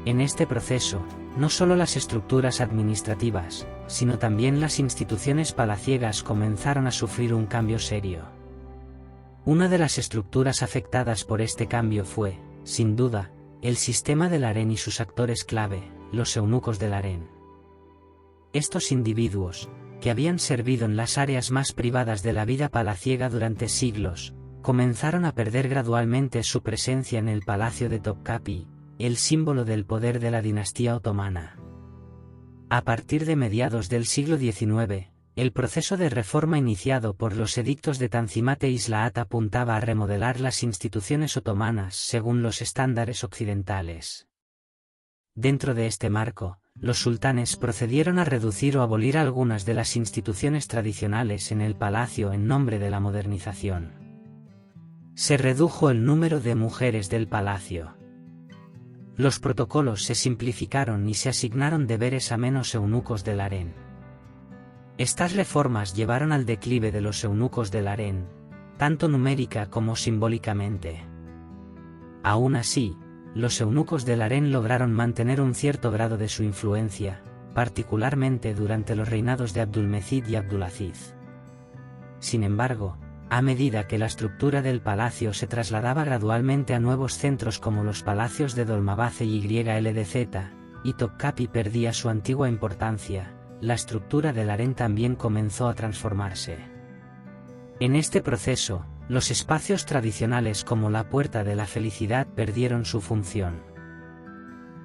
En este proceso, no solo las estructuras administrativas, sino también las instituciones palaciegas comenzaron a sufrir un cambio serio. Una de las estructuras afectadas por este cambio fue, sin duda, el sistema del harén y sus actores clave, los eunucos del harén. Estos individuos, que habían servido en las áreas más privadas de la vida palaciega durante siglos, comenzaron a perder gradualmente su presencia en el palacio de Topkapi, el símbolo del poder de la dinastía otomana. A partir de mediados del siglo XIX, el proceso de reforma iniciado por los edictos de Tanzimat e Islahat apuntaba a remodelar las instituciones otomanas según los estándares occidentales. Dentro de este marco, los sultanes procedieron a reducir o abolir algunas de las instituciones tradicionales en el palacio en nombre de la modernización. Se redujo el número de mujeres del palacio. Los protocolos se simplificaron y se asignaron deberes a menos eunucos del harén. Estas reformas llevaron al declive de los eunucos del harén, tanto numérica como simbólicamente. Aún así, los eunucos del harén lograron mantener un cierto grado de su influencia, particularmente durante los reinados de Abdulmecid y Abdulaziz. Sin embargo, a medida que la estructura del palacio se trasladaba gradualmente a nuevos centros como los palacios de Dolmabahce y YLDZ, y Topkapi perdía su antigua importancia, la estructura del harén también comenzó a transformarse. En este proceso, los espacios tradicionales como la Puerta de la Felicidad perdieron su función.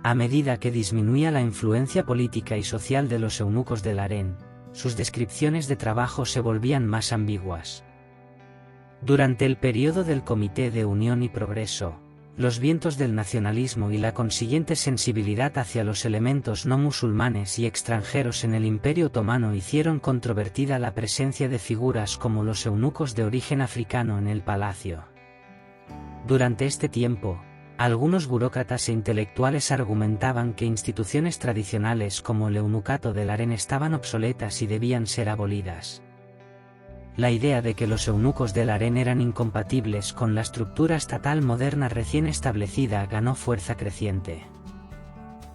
A medida que disminuía la influencia política y social de los eunucos del harén, sus descripciones de trabajo se volvían más ambiguas. Durante el periodo del Comité de Unión y Progreso, los vientos del nacionalismo y la consiguiente sensibilidad hacia los elementos no musulmanes y extranjeros en el Imperio Otomano hicieron controvertida la presencia de figuras como los eunucos de origen africano en el palacio. Durante este tiempo, algunos burócratas e intelectuales argumentaban que instituciones tradicionales como el eunucato del harén estaban obsoletas y debían ser abolidas. La idea de que los eunucos del harén eran incompatibles con la estructura estatal moderna recién establecida ganó fuerza creciente.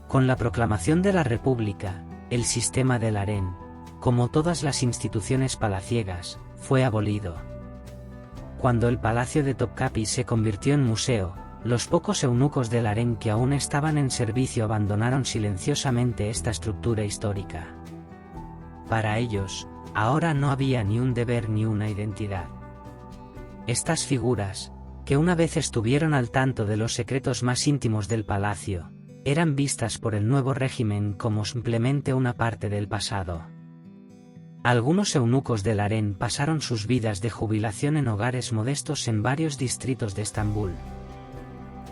Con la proclamación de la República, el sistema del harén, como todas las instituciones palaciegas, fue abolido. Cuando el palacio de Topkapi se convirtió en museo, los pocos eunucos del harén que aún estaban en servicio abandonaron silenciosamente esta estructura histórica. Para ellos, ahora no había ni un deber ni una identidad. Estas figuras, que una vez estuvieron al tanto de los secretos más íntimos del palacio, eran vistas por el nuevo régimen como simplemente una parte del pasado. Algunos eunucos del harén pasaron sus vidas de jubilación en hogares modestos en varios distritos de Estambul.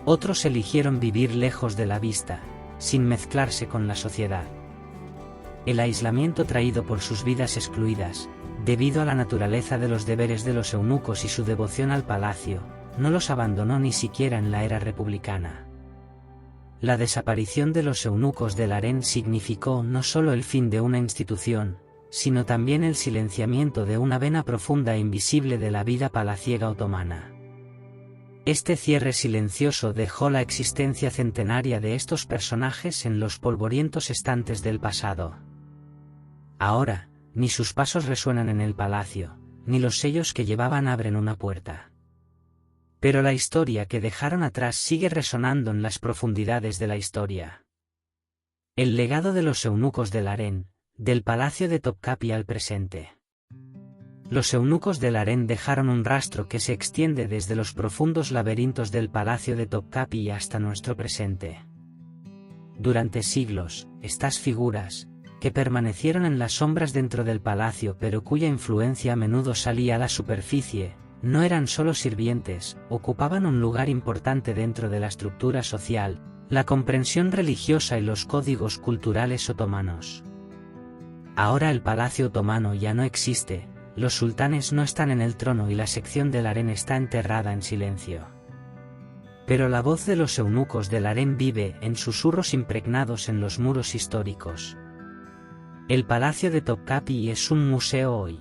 Otros eligieron vivir lejos de la vista, sin mezclarse con la sociedad. El aislamiento traído por sus vidas excluidas, debido a la naturaleza de los deberes de los eunucos y su devoción al palacio, no los abandonó ni siquiera en la era republicana. La desaparición de los eunucos del harén significó no solo el fin de una institución, sino también el silenciamiento de una vena profunda e invisible de la vida palaciega otomana. Este cierre silencioso dejó la existencia centenaria de estos personajes en los polvorientos estantes del pasado. Ahora, ni sus pasos resuenan en el palacio, ni los sellos que llevaban abren una puerta. Pero la historia que dejaron atrás sigue resonando en las profundidades de la historia. El legado de los eunucos del harén, del palacio de Topkapi al presente. Los eunucos del harén dejaron un rastro que se extiende desde los profundos laberintos del palacio de Topkapi hasta nuestro presente. Durante siglos, estas figuras, que permanecieron en las sombras dentro del palacio pero cuya influencia a menudo salía a la superficie, no eran solo sirvientes, ocupaban un lugar importante dentro de la estructura social, la comprensión religiosa y los códigos culturales otomanos. Ahora el palacio otomano ya no existe, los sultanes no están en el trono y la sección del harén está enterrada en silencio. Pero la voz de los eunucos del harén vive en susurros impregnados en los muros históricos. El palacio de Topkapi es un museo hoy.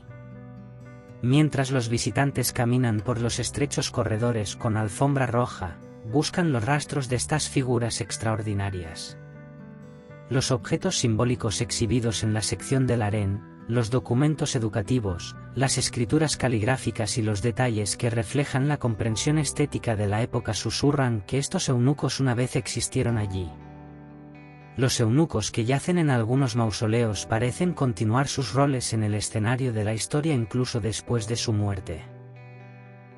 Mientras los visitantes caminan por los estrechos corredores con alfombra roja, buscan los rastros de estas figuras extraordinarias. Los objetos simbólicos exhibidos en la sección del harén, los documentos educativos, las escrituras caligráficas y los detalles que reflejan la comprensión estética de la época susurran que estos eunucos una vez existieron allí. Los eunucos que yacen en algunos mausoleos parecen continuar sus roles en el escenario de la historia incluso después de su muerte.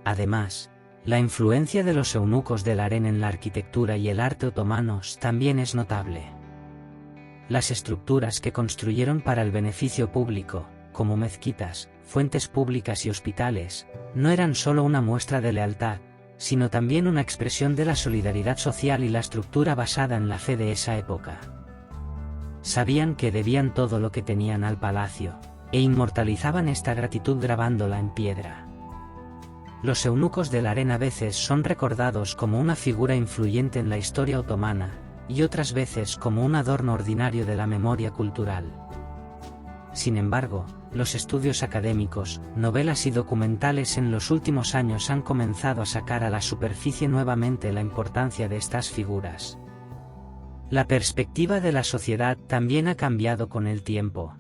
Además, la influencia de los eunucos del harén en la arquitectura y el arte otomanos también es notable. Las estructuras que construyeron para el beneficio público, como mezquitas, fuentes públicas y hospitales, no eran solo una muestra de lealtad, sino también una expresión de la solidaridad social y la estructura basada en la fe de esa época. Sabían que debían todo lo que tenían al palacio, e inmortalizaban esta gratitud grabándola en piedra. Los eunucos del harén a veces son recordados como una figura influyente en la historia otomana, y otras veces como un adorno ordinario de la memoria cultural. Sin embargo, los estudios académicos, novelas y documentales en los últimos años han comenzado a sacar a la superficie nuevamente la importancia de estas figuras. La perspectiva de la sociedad también ha cambiado con el tiempo.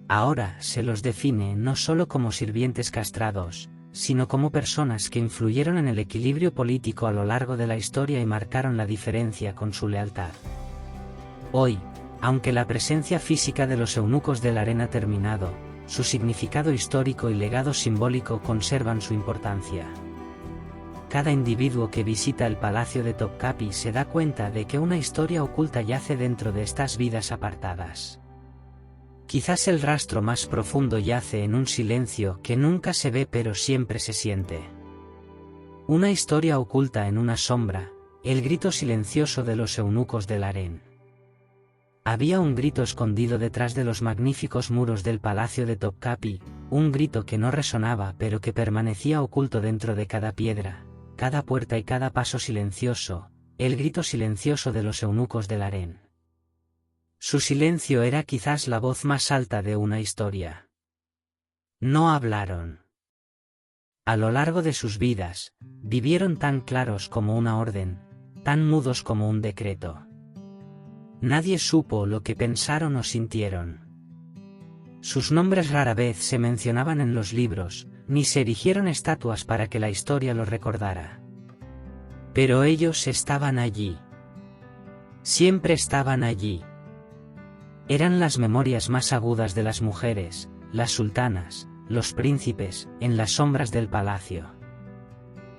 Ahora se los define no solo como sirvientes castrados, sino como personas que influyeron en el equilibrio político a lo largo de la historia y marcaron la diferencia con su lealtad. Hoy, aunque la presencia física de los eunucos del harén ha terminado, su significado histórico y legado simbólico conservan su importancia. Cada individuo que visita el palacio de Topkapi se da cuenta de que una historia oculta yace dentro de estas vidas apartadas. Quizás el rastro más profundo yace en un silencio que nunca se ve pero siempre se siente. Una historia oculta en una sombra, el grito silencioso de los eunucos del harén. Había un grito escondido detrás de los magníficos muros del palacio de Topkapi, un grito que no resonaba pero que permanecía oculto dentro de cada piedra, cada puerta y cada paso silencioso, el grito silencioso de los eunucos del harén. Su silencio era quizás la voz más alta de una historia. No hablaron. A lo largo de sus vidas, vivieron tan claros como una orden, tan mudos como un decreto. Nadie supo lo que pensaron o sintieron. Sus nombres rara vez se mencionaban en los libros, ni se erigieron estatuas para que la historia los recordara. Pero ellos estaban allí. Siempre estaban allí. Eran las memorias más agudas de las mujeres, las sultanas, los príncipes, en las sombras del palacio.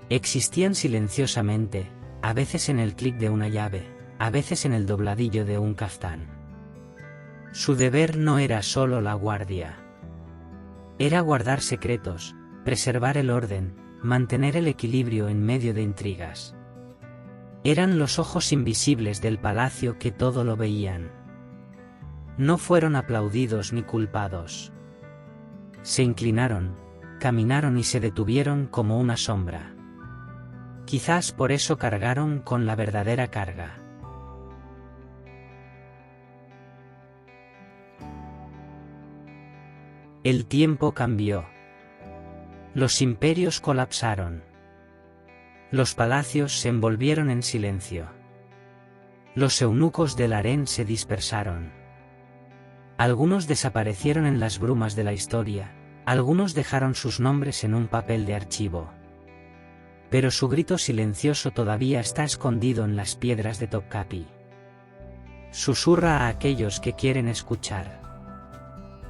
Existían silenciosamente, a veces en el clic de una llave, a veces en el dobladillo de un caftán. Su deber no era solo la guardia. Era guardar secretos, preservar el orden, mantener el equilibrio en medio de intrigas. Eran los ojos invisibles del palacio que todo lo veían. No fueron aplaudidos ni culpados. Se inclinaron, caminaron y se detuvieron como una sombra. Quizás por eso cargaron con la verdadera carga. El tiempo cambió. Los imperios colapsaron. Los palacios se envolvieron en silencio. Los eunucos del harén se dispersaron. Algunos desaparecieron en las brumas de la historia, algunos dejaron sus nombres en un papel de archivo. Pero su grito silencioso todavía está escondido en las piedras de Topkapi. Susurra a aquellos que quieren escuchar.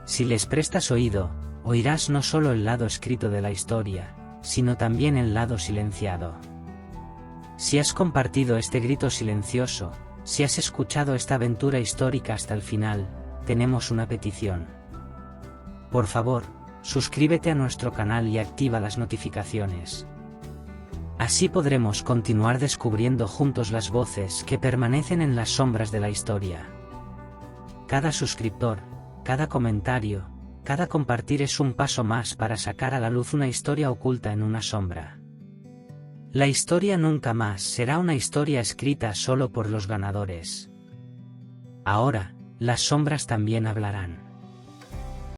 Si les prestas oído, oirás no solo el lado escrito de la historia, sino también el lado silenciado. Si has compartido este grito silencioso, si has escuchado esta aventura histórica hasta el final, tenemos una petición. Por favor, suscríbete a nuestro canal y activa las notificaciones. Así podremos continuar descubriendo juntos las voces que permanecen en las sombras de la historia. Cada suscriptor, cada comentario, cada compartir es un paso más para sacar a la luz una historia oculta en una sombra. La historia nunca más será una historia escrita solo por los ganadores. Ahora, las sombras también hablarán.